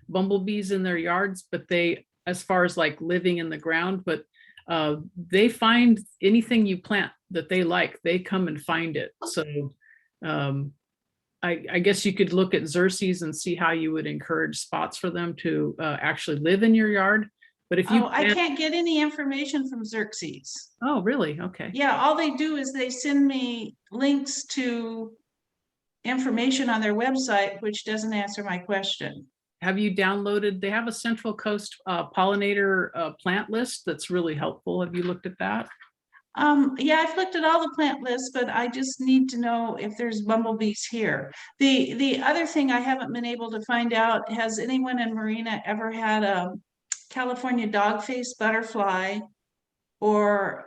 bumblebees in their yards, but as far as like living in the ground, but they find anything you plant that they like, they come and find it. So I guess you could look at Xerces and see how you would encourage spots for them to actually live in your yard. But if you I can't get any information from Xerces. Oh, really? Okay. Yeah, all they do is they send me links to information on their website, which doesn't answer my question. Have you downloaded, they have a Central Coast pollinator plant list that's really helpful. Have you looked at that? Yeah, I've looked at all the plant lists, but I just need to know if there's bumblebees here. The other thing I haven't been able to find out, has anyone in Marina ever had a California dogface butterfly or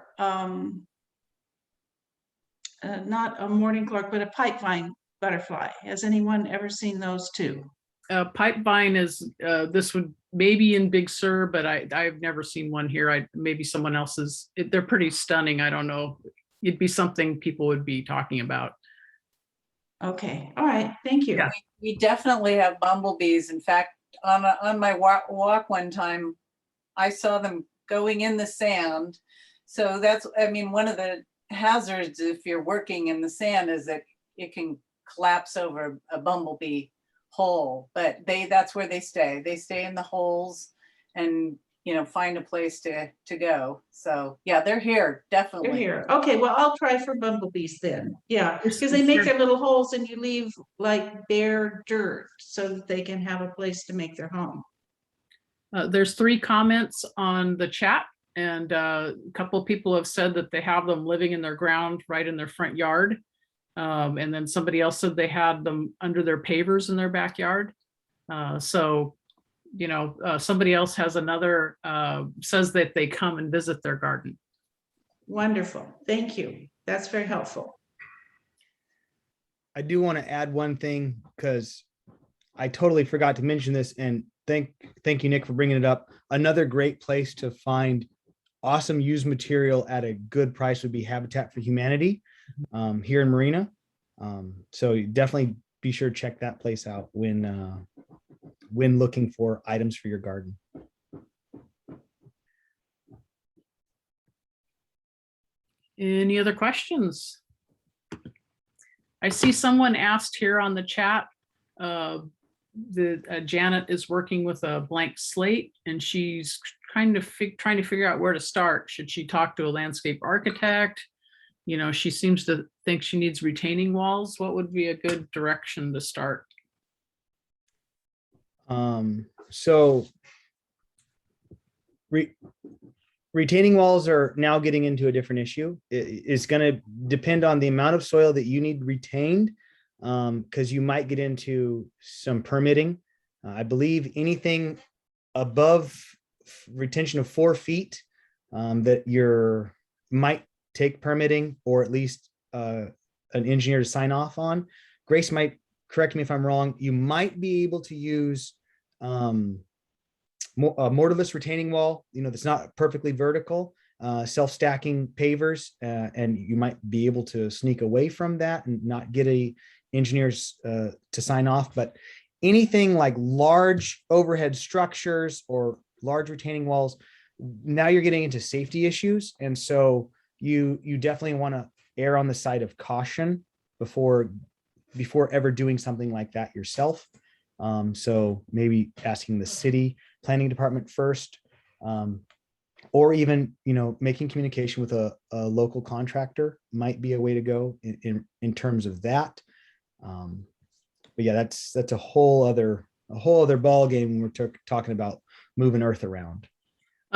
not a morning glory, but a pipevine butterfly? Has anyone ever seen those two? Pipevine is, this would maybe in Big Sur, but I've never seen one here. Maybe someone else's, they're pretty stunning. I don't know. It'd be something people would be talking about. Okay, all right, thank you. Yeah. We definitely have bumblebees. In fact, on my walk one time, I saw them going in the sand. So that's, I mean, one of the hazards if you're working in the sand is that it can collapse over a bumblebee hole, but that's where they stay. They stay in the holes and, you know, find a place to go. So yeah, they're here, definitely. They're here. Okay, well, I'll try for bumblebees then. Yeah, because they make their little holes and you leave like bare dirt so that they can have a place to make their home. There's 3 comments on the chat, and a couple of people have said that they have them living in their ground right in their front yard. And then somebody else said they had them under their pavers in their backyard. So, you know, somebody else has another, says that they come and visit their garden. Wonderful. Thank you. That's very helpful. I do want to add one thing because I totally forgot to mention this, and thank you, Nick, for bringing it up. Another great place to find awesome used material at a good price would be Habitat for Humanity here in Marina. So definitely be sure to check that place out when looking for items for your garden. Any other questions? I see someone asked here on the chat, Janet is working with a blank slate and she's trying to figure out where to start. Should she talk to a landscape architect? You know, she seems to think she needs retaining walls. What would be a good direction to start? So retaining walls are now getting into a different issue. It's going to depend on the amount of soil that you need retained, because you might get into some permitting. I believe anything above retention of 4 feet that might take permitting, or at least an engineer to sign off on. Grace might correct me if I'm wrong. You might be able to use a mortarless retaining wall, you know, that's not perfectly vertical, self-stacking pavers, and you might be able to sneak away from that and not get engineers to sign off. But anything like large overhead structures or large retaining walls, now you're getting into safety issues. And so you definitely want to err on the side of caution before ever doing something like that yourself. So maybe asking the city planning department first, or even, you know, making communication with a local contractor might be a way to go in terms of that. But yeah, that's a whole other ball game when we're talking about moving earth around.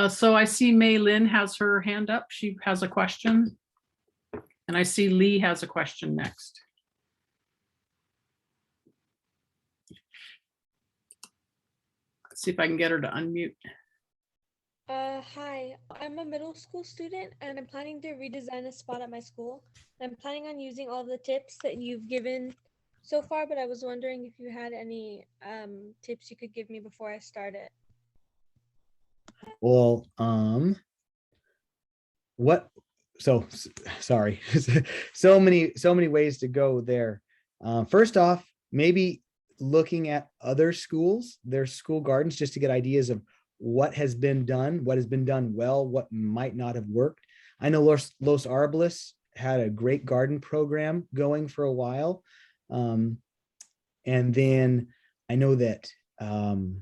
So I see Mei Lin has her hand up. She has a question. And I see Lee has a question next. Let's see if I can get her to unmute. Hi, I'm a middle school student and I'm planning to redesign a spot at my school. I'm planning on using all the tips that you've given so far, but I was wondering if you had any tips you could give me before I start it. Well, sorry. So many ways to go there. First off, maybe looking at other schools, their school gardens, just to get ideas of what has been done well, what might not have worked. I know Los Arboles had a great garden program going for a while. And then I know that,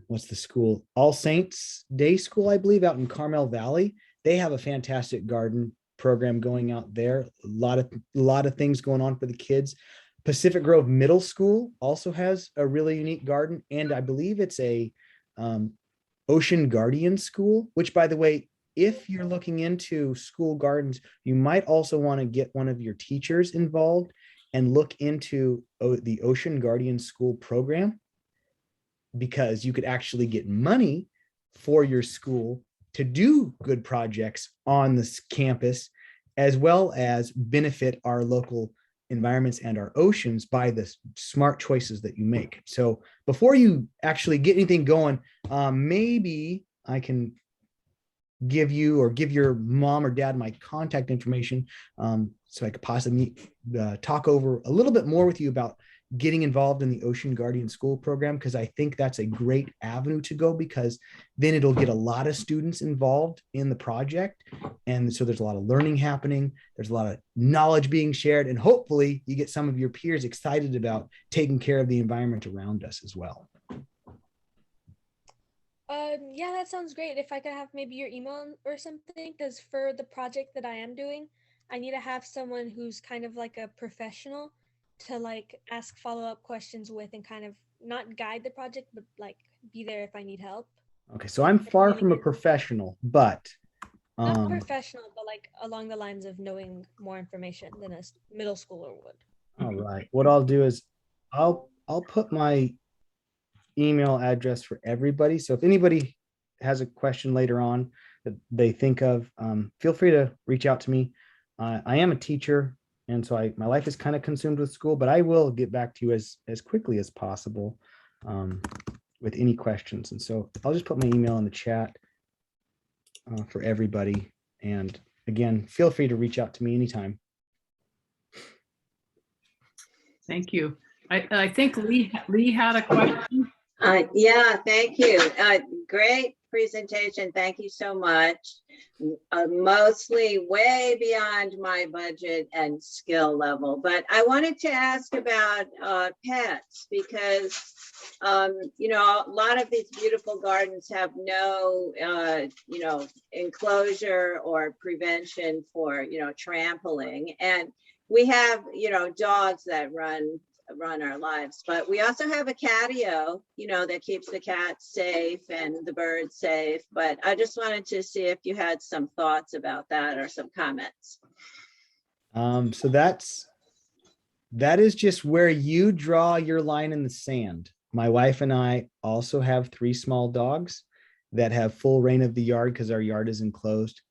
what's the school? All Saints Day School, I believe, out in Carmel Valley. They have a fantastic garden program going out there. A lot of things going on for the kids. Pacific Grove Middle School also has a really unique garden. And I believe it's a, Ocean Guardian School, which, by the way, if you're looking into school gardens, you might also want to get one of your teachers involved and look into the Ocean Guardian School program, because you could actually get money for your school to do good projects on this campus, as well as benefit our local environments and our oceans by the smart choices that you make. So before you actually get anything going, maybe I can give you or give your mom or dad my contact information, so I could possibly talk over a little bit more with you about getting involved in the Ocean Guardian School program, because I think that's a great avenue to go, because then it'll get a lot of students involved in the project. And so there's a lot of learning happening. There's a lot of knowledge being shared, and hopefully you get some of your peers excited about taking care of the environment around us as well. Yeah, that sounds great. If I could have maybe your email or something, because for the project that I am doing, I need to have someone who's kind of like a professional to like ask follow-up questions with and kind of not guide the project, but like be there if I need help. Okay, so I'm far from a professional, but Not professional, but like along the lines of knowing more information than a middle schooler would. all right. What I'll do is I'll put my email address for everybody. So if anybody has a question later on that they think of, feel free to reach out to me. I am a teacher, and so my life is kind of consumed with school, but I will get back to you as quickly as possible with any questions. And so I'll just put my email in the chat for everybody. And again, feel free to reach out to me anytime. Thank you. I think Lee had a question. Yeah, thank you. Great presentation. Thank you so much. Mostly way beyond my budget and skill level, but I wanted to ask about pets, because you know, a lot of these beautiful gardens have no you know, enclosure or prevention for, you know, trampling, and we have, you know, dogs that run our lives, but we also have a catio, you know, that keeps the cats safe and the birds safe. But I just wanted to see if you had some thoughts about that or some comments. So that is just where you draw your line in the sand. My wife and I also have 3 small dogs that have full reign of the yard because our yard is enclosed.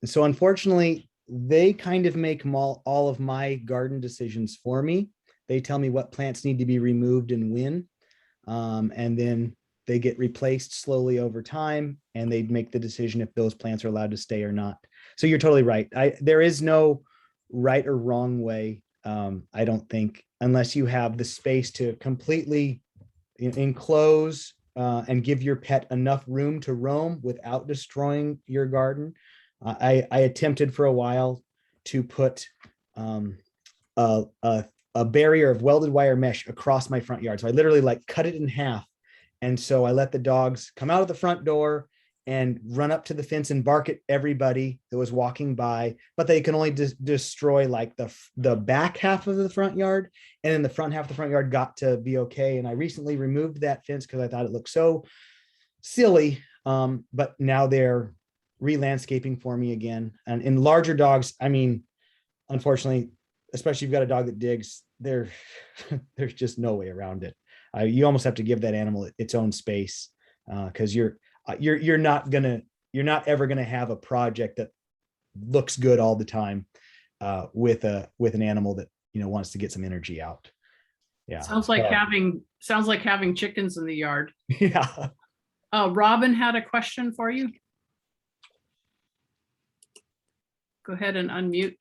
And so unfortunately, they kind of make all of my garden decisions for me. They tell me what plants need to be removed and when, and then they get replaced slowly over time, and they make the decision if those plants are allowed to stay or not. So you're totally right. There is no right or wrong way, I don't think, unless you have the space to completely enclose and give your pet enough room to roam without destroying your garden. I attempted for a while to put a barrier of welded wire mesh across my front yard. So I literally like cut it in half. And so I let the dogs come out of the front door and run up to the fence and bark at everybody that was walking by, but they can only destroy like the back half of the front yard. And then the front half of the front yard got to be okay. And I recently removed that fence because I thought it looked so silly. But now they're re-landscaping for me again. And in larger dogs, I mean, unfortunately, especially if you've got a dog that digs, there's just no way around it. You almost have to give that animal its own space because you're not ever gonna have a project that looks good all the time with an animal that wants to get some energy out. Yeah. Sounds like having chickens in the yard. Yeah. Robin had a question for you. Go ahead and unmute.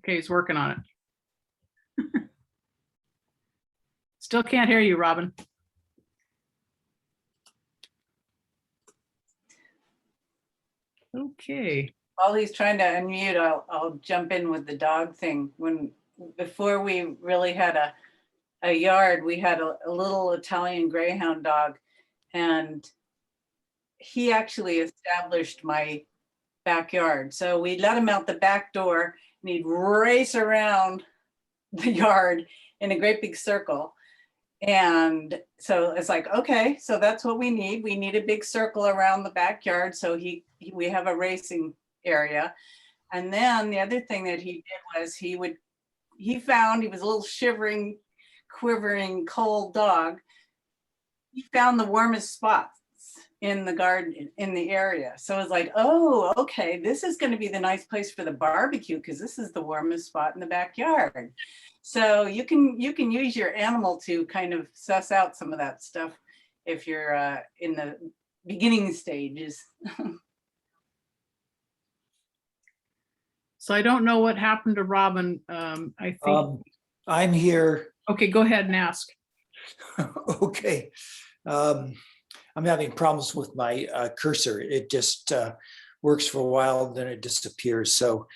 Okay, he's working on it. Still can't hear you, Robin. Okay. While he's trying to unmute, I'll jump in with the dog thing. Before we really had a yard, we had a little Italian Greyhound dog, and he actually established my backyard. So we let him out the back door and he'd race around the yard in a great big circle. And so it's like, okay, so that's what we need. We need a big circle around the backyard. So we have a racing area. And then the other thing that he did was he was a little shivering, quivering, cold dog. He found the warmest spots in the garden, in the area. So it's like, oh, okay, this is going to be the nice place for the barbecue because this is the warmest spot in the backyard. So you can use your animal to kind of suss out some of that stuff if you're in the beginning stages. So I don't know what happened to Robin. I think. I'm here. Okay, go ahead and ask. Okay. I'm having problems with my cursor. It just works for a while, then it disappears. So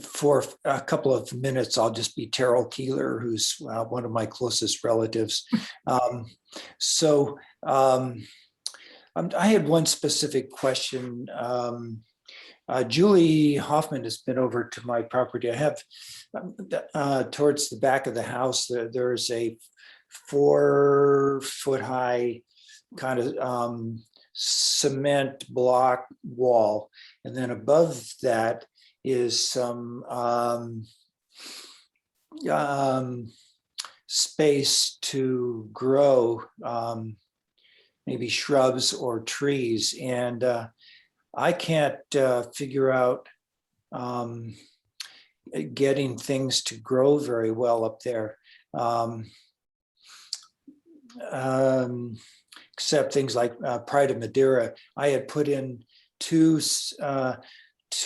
for a couple of minutes, I'll just be Terrell Keeler, who's one of my closest relatives. I had one specific question. Julie Hoffman has been over to my property. I have towards the back of the house, there's a 4-foot high kind of cement block wall. And then above that is some space to grow maybe shrubs or trees. And I can't figure out getting things to grow very well up there. Except things like Pride of Madeira. I had put in two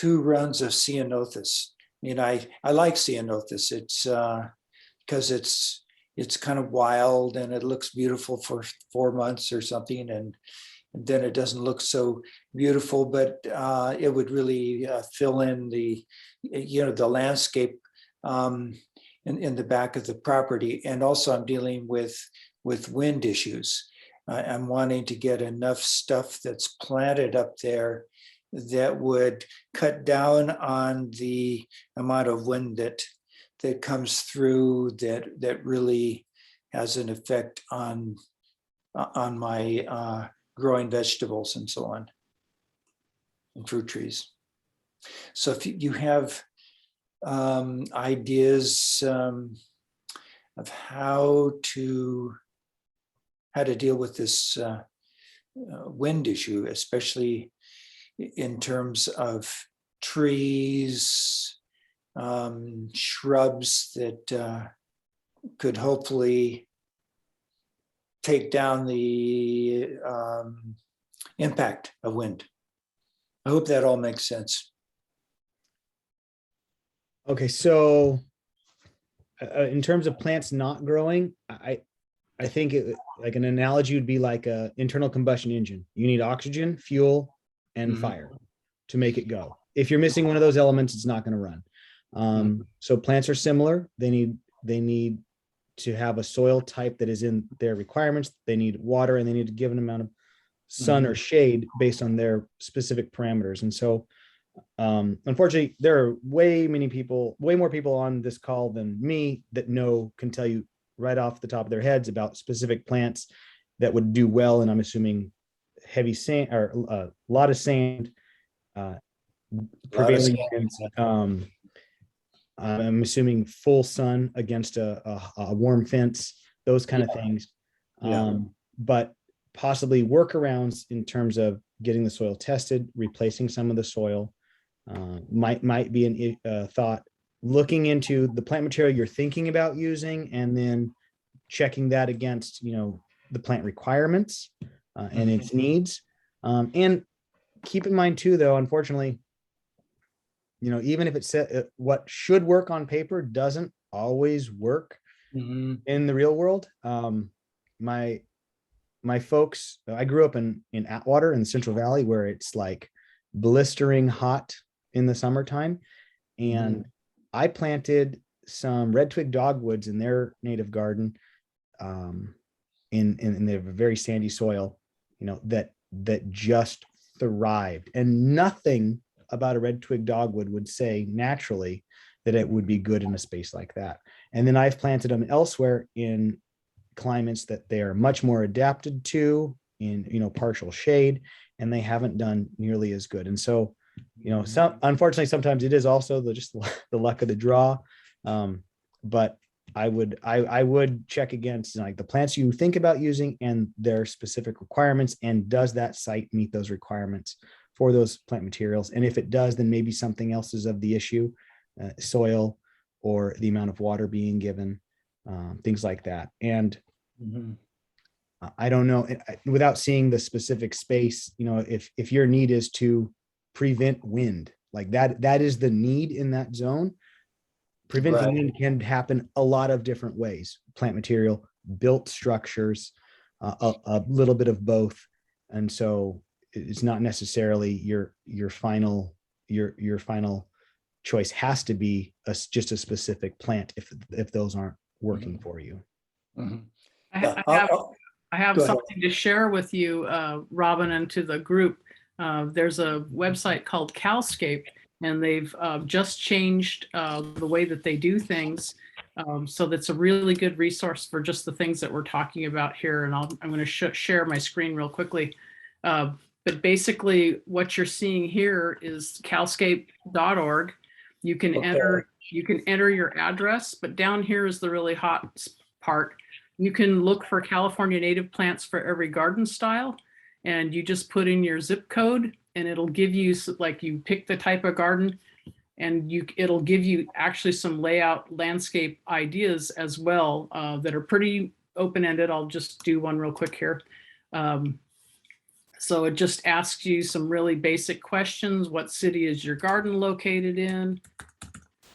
runs of ceanothus. I mean, I like ceanothus. It's because it's kind of wild and it looks beautiful for 4 months or something, and then it doesn't look so beautiful. But it would really fill in the landscape in the back of the property. And also, I'm dealing with wind issues. I'm wanting to get enough stuff that's planted up there that would cut down on the amount of wind that comes through that really has an effect on my growing vegetables and so on, and fruit trees. So if you have ideas of how to deal with this wind issue, especially in terms of trees, shrubs that could hopefully take down the impact of wind. I hope that all makes sense. Okay, so in terms of plants not growing, I think like an analogy would be like a internal combustion engine. You need oxygen, fuel, and fire to make it go. If you're missing one of those elements, it's not going to run. So plants are similar. They need to have a soil type that is in their requirements. They need water, and they need a given amount of sun or shade based on their specific parameters. And so unfortunately, there are way more people on this call than me that can tell you right off the top of their heads about specific plants that would do well. And I'm assuming heavy sand or a lot of sand, prevailing winds, I'm assuming full sun against a warm fence, those kind of things. Yeah. But possibly workarounds in terms of getting the soil tested, replacing some of the soil, might be a thought. Looking into the plant material you're thinking about using, and then checking that against, the plant requirements and its needs. And keep in mind too, though, unfortunately, even if it said what should work on paper doesn't always work Mhm. in the real world. My folks, I grew up in Atwater in the Central Valley, where it's like blistering hot in the summertime. And I planted some red twig dogwoods in their native garden, in their very sandy soil, that just thrived. And nothing about a red twig dogwood would say naturally that it would be good in a space like that. And then I've planted them elsewhere in climates that they are much more adapted to, in partial shade, and they haven't done nearly as good. And so, unfortunately, sometimes it is also just the luck of the draw. But I would check against like the plants you think about using and their specific requirements, and does that site meet those requirements for those plant materials? And if it does, then maybe something else is of the issue, soil or the amount of water being given, things like that. And I don't know, without seeing the specific space, if your need is to prevent wind, like that is the need in that zone. Preventing Right. wind can happen a lot of different ways: plant material, built structures, a little bit of both. And so it's not necessarily your final choice has to be just a specific plant if those aren't working for you. Mhm. I Yeah, I have Go ahead. something to share with you, Robin, and to the group. There's a website called Calscape, and they've just changed the way that they do things. So that's a really good resource for just the things that we're talking about here. And I'm going to share my screen real quickly. But basically what you're seeing here is calscape.org. You can enter your address, but down here is the really hot part. You can look for California native plants for every garden style, and you just put in your zip code, and it'll give you, like, you pick the type of garden, and it'll give you actually some layout landscape ideas as well, that are pretty open-ended. I'll just do one real quick here. So it just asks you some really basic questions. What city is your garden located in?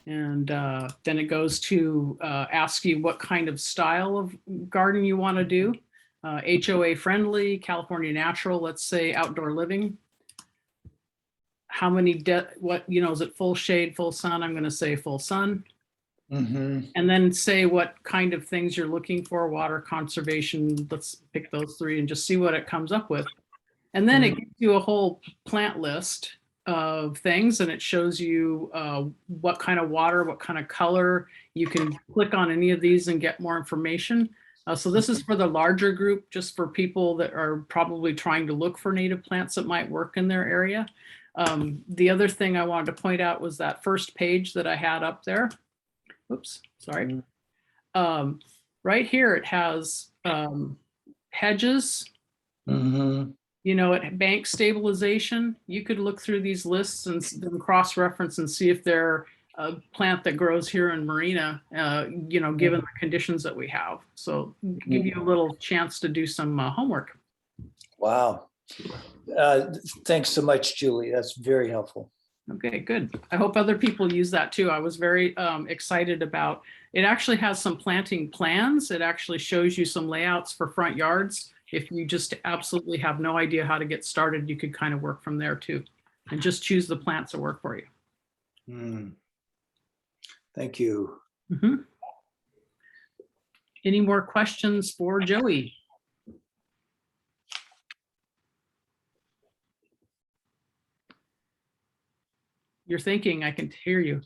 And then it goes to ask you what kind of style of garden you want to do. HOA friendly, California natural, let's say outdoor living. How many, is it full shade, full sun? I'm going to say full sun. And then say what kind of things you're looking for, water conservation. Let's pick those three and just see what it comes up with. And then it gives you a whole plant list of things, and it shows you what kind of water, what kind of color. You can click on any of these and get more information. So this is for the larger group, just for people that are probably trying to look for native plants that might work in their area. The other thing I wanted to point out was that first page that I had up there. Oops, sorry. Right here, it has hedges. At bank stabilization, you could look through these lists and then cross-reference and see if they're a plant that grows here in Marina, given the conditions that we have. So give you a little chance to do some homework. Wow. Thanks so much, Julie. That's very helpful. Okay, good. I hope other people use that too. I was very excited about it. Actually has some planting plans. It actually shows you some layouts for front yards. If you just absolutely have no idea how to get started, you could kind of work from there too, and just choose the plants that work for you. Thank you. Any more questions for Joey? You're thinking, I can hear you.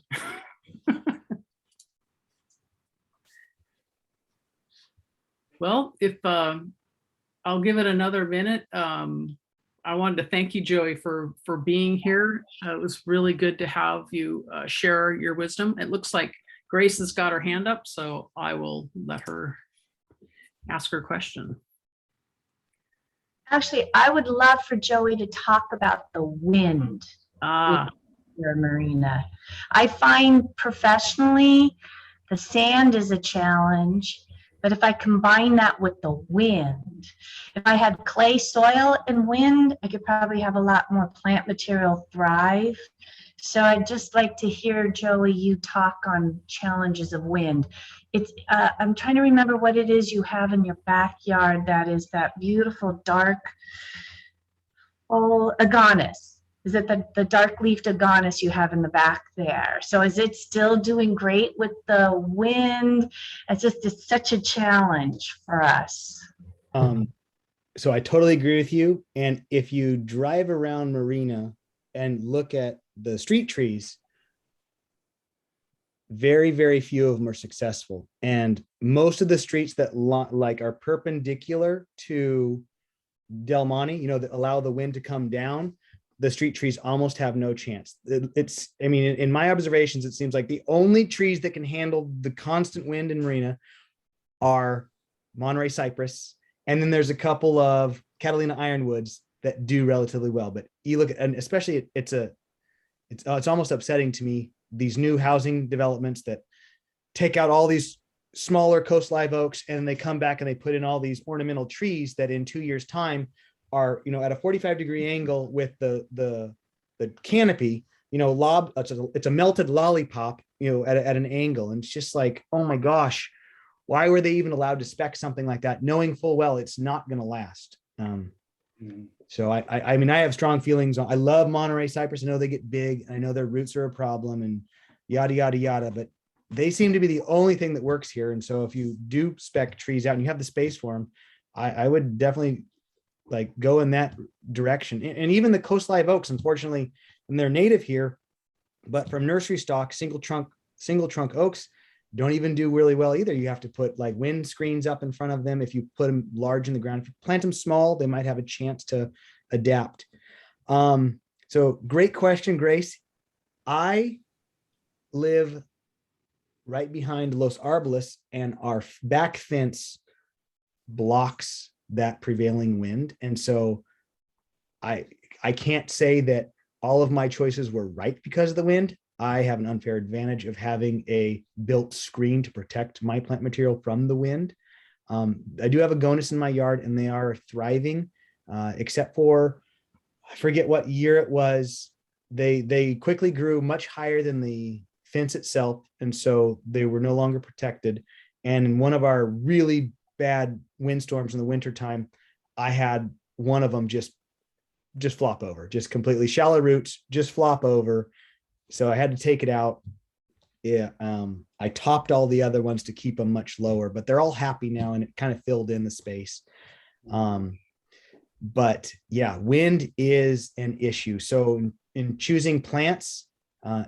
Well, if I'll give it another minute. I wanted to thank you, Joey, for being here. It was really good to have you share your wisdom. It looks like Grace has got her hand up, so I will let her ask her question. Actually, I would love for Joey to talk about the wind Ah, here, Marina. I find professionally the sand is a challenge, but if I combine that with the wind, if I had clay soil and wind, I could probably have a lot more plant material thrive. So I'd just like to hear, Joey, you talk on challenges of wind. It's I'm trying to remember what it is you have in your backyard that is that beautiful dark, oh, agonis. Is it the dark leafed agonis you have in the back there? So is it still doing great with the wind? It's such a challenge for us. So I totally agree with you. And if you drive around Marina and look at the street trees, very, very few of them are successful. And most of the streets that like are perpendicular to Del Monte, you know, that allow the wind to come down, the street trees almost have no chance. I mean, in my observations, it seems like the only trees that can handle the constant wind in Marina are Monterey cypress. And then there's a couple of Catalina ironwoods that do relatively well. But you look at, and especially it's almost upsetting to me, these new housing developments that take out all these smaller coast live oaks and they come back and they put in all these ornamental trees that in 2 years time are, you know, at a 45-degree angle with the canopy, you know, it's a melted lollipop, you know, at an angle. And it's just like, oh my gosh, why were they even allowed to spec something like that, knowing full well it's not going to last? So I mean, I have strong feelings on, I love Monterey cypress. I know they get big. I know their roots are a problem and yada, yada, yada, but they seem to be the only thing that works here. And so if you do spec trees out and you have the space for them, I would definitely like go in that direction. And even the coast live oaks, unfortunately, and they're native here, but from nursery stock, single trunk oaks don't even do really well either. You have to put like wind screens up in front of them. If you put them large in the ground, if you plant them small, they might have a chance to adapt. So great question, Grace. I live right behind Los Arboles and our back fence blocks that prevailing wind. And so I can't say that all of my choices were right because of the wind. I have an unfair advantage of having a built screen to protect my plant material from the wind. I do have agonis in my yard and they are thriving, except for, I forget what year it was. They quickly grew much higher than the fence itself. And so they were no longer protected. And in one of our really bad windstorms in the wintertime, I had one of them just flop over, just completely shallow roots, just flop over. So I had to take it out. Yeah, I topped all the other ones to keep them much lower, but they're all happy now and it kind of filled in the space. But yeah, wind is an issue. So in choosing plants,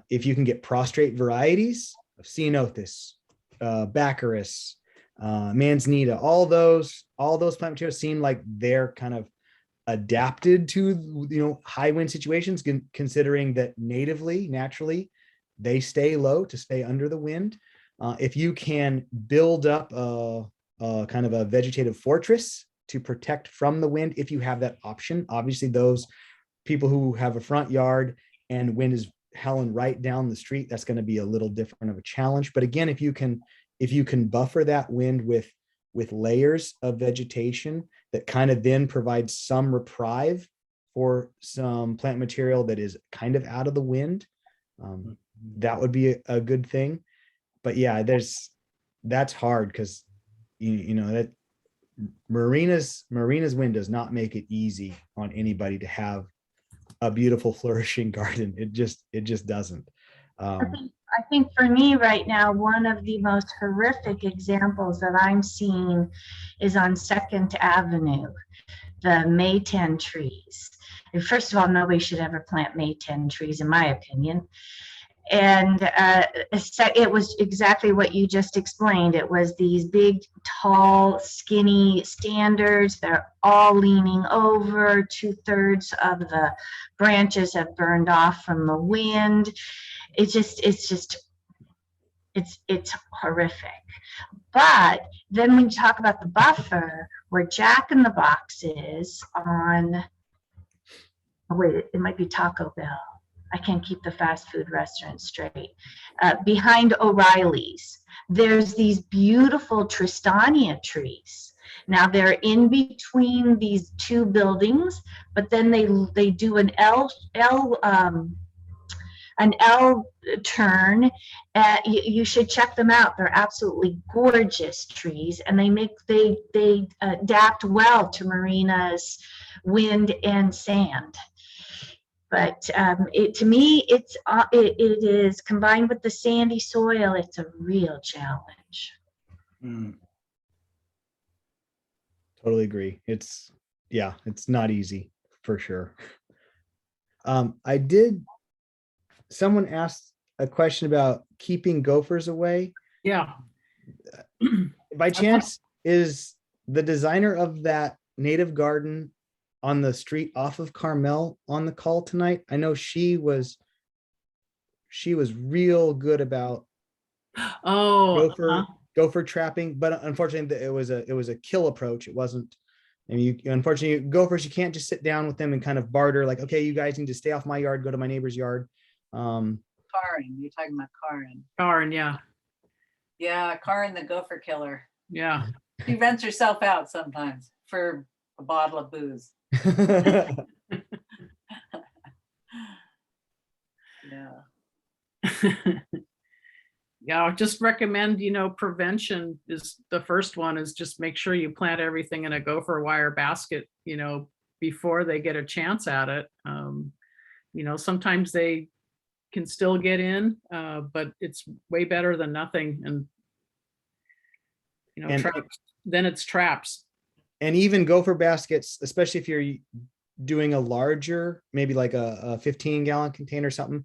if you can get prostrate varieties of ceanothus, baccharis, manzanita, all those plant materials seem like they're kind of adapted to, you know, high wind situations, considering that naturally they stay low to stay under the wind. If you can build up a kind of a vegetative fortress to protect from the wind, if you have that option, obviously those people who have a front yard and wind is howling right down the street, that's going to be a little different of a challenge. But again, if you can buffer that wind with layers of vegetation that kind of then provides some reprieve for some plant material that is kind of out of the wind, that would be a good thing. But yeah, that's hard because you know that Marina's wind does not make it easy on anybody to have a beautiful flourishing garden. It just doesn't. I think for me right now, one of the most horrific examples that I'm seeing is on 2nd Avenue, the Mayten trees. And first of all, nobody should ever plant Mayten trees, in my opinion. And so it was exactly what you just explained. It was these big, tall, skinny standards. They're all leaning over. 2/3 of the branches have burned off from the wind. It's horrific. But then when you talk about the buffer, where Jack in the Box is on, oh wait, it might be Taco Bell. I can't keep the fast food restaurant straight. Behind O'Reilly's, there's these beautiful Tristania trees. Now they're in between these two buildings, but then they do an L turn. You should check them out. They're absolutely gorgeous trees, and they adapt well to Marina's wind and sand. But to me, it is combined with the sandy soil. It's a real challenge. Totally agree. It's not easy for sure. Someone asked a question about keeping gophers away. Yeah. By chance, is the designer of that native garden on the street off of Carmel on the call tonight? I know she was real good about gopher trapping, but unfortunately it was a kill approach. It wasn't. I mean, unfortunately, gophers, you can't just sit down with them and kind of barter like, okay, you guys need to stay off my yard, go to my neighbor's yard. Karin, you're talking about Karin. Karin, yeah. Yeah, Karin, the gopher killer. Yeah. She rents herself out sometimes for a bottle of booze. Yeah. Yeah, I just recommend, prevention is the first one, is just make sure you plant everything in a gopher wire basket, before they get a chance at it. Sometimes they can still get in, but it's way better than nothing. And, traps, then it's traps. And even gopher baskets, especially if you're doing a larger, maybe like a 15-gallon container or something,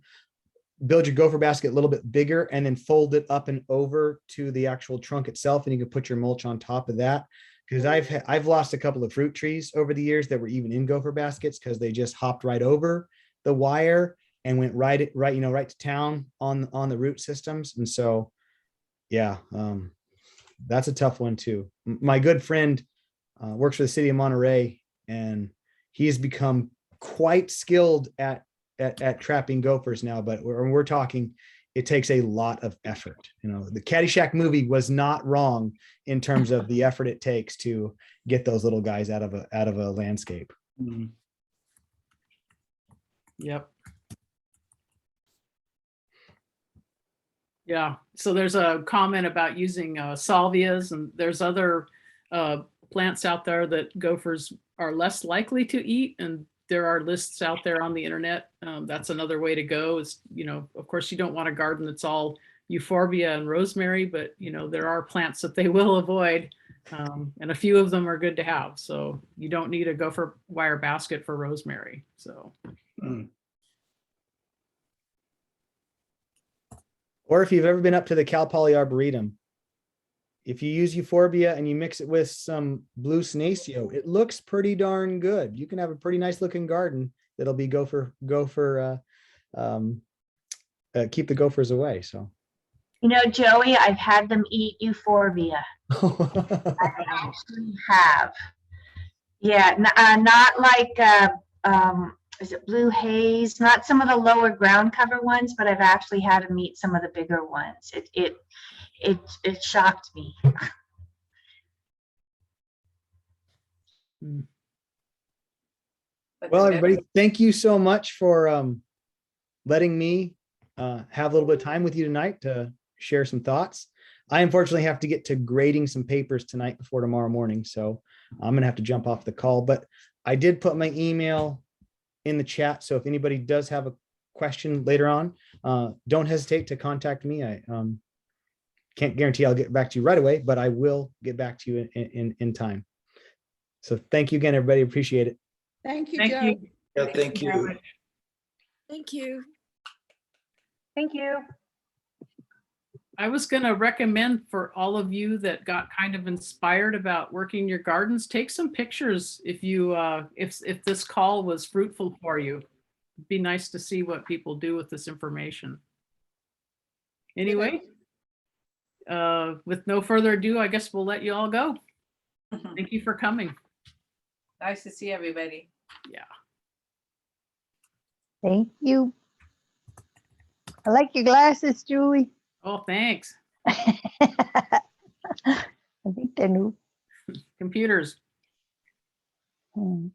build your gopher basket a little bit bigger and then fold it up and over to the actual trunk itself, and you can put your mulch on top of that. Because I've lost a couple of fruit trees over the years that were even in gopher baskets because they just hopped right over the wire and went right to town on the root systems. And so, yeah, that's a tough one too. My good friend works for the city of Monterey, and he has become quite skilled at trapping gophers now. But we're talking, it takes a lot of effort. The Caddyshack movie was not wrong in terms of the effort it takes to get those little guys out of a landscape. Yep. Yeah. So there's a comment about using salvias, and there's other plants out there that gophers are less likely to eat. And there are lists out there on the internet. That's another way to go is, of course, you don't want a garden that's all euphorbia and rosemary, but, there are plants that they will avoid. And a few of them are good to have. So you don't need a gopher wire basket for rosemary. So. Or if you've ever been up to the Cal Poly Arboretum, if you use euphorbia and you mix it with some blue senecio, it looks pretty darn good. You can have a pretty nice looking garden that'll be gopher keep the gophers away. So, Joey, I've had them eat euphorbia. I actually have. Yeah, not like is it blue haze? Not some of the lower ground cover ones, but I've actually had them eat some of the bigger ones. It shocked me. Well, everybody, thank you so much for letting me have a little bit of time with you tonight to share some thoughts. I unfortunately have to get to grading some papers tonight before tomorrow morning, so I'm gonna have to jump off the call. But I did put my email in the chat, so if anybody does have a question later on, don't hesitate to contact me. I can't guarantee I'll get back to you right away, but I will get back to you in time. So thank you again, everybody. Appreciate it. Thank you, Thank Joe. you. Yeah, thank you. Thank you. Thank you. I was going to recommend for all of you that got kind of inspired about working your gardens, take some pictures if you if this call was fruitful for you. It'd be nice to see what people do with this information. Anyway, with no further ado, I guess we'll let you all go. Thank you for coming. Nice to see everybody. Yeah. Thank you. I like your glasses, Julie. Oh, thanks. I think they're new. Computers. Hmm.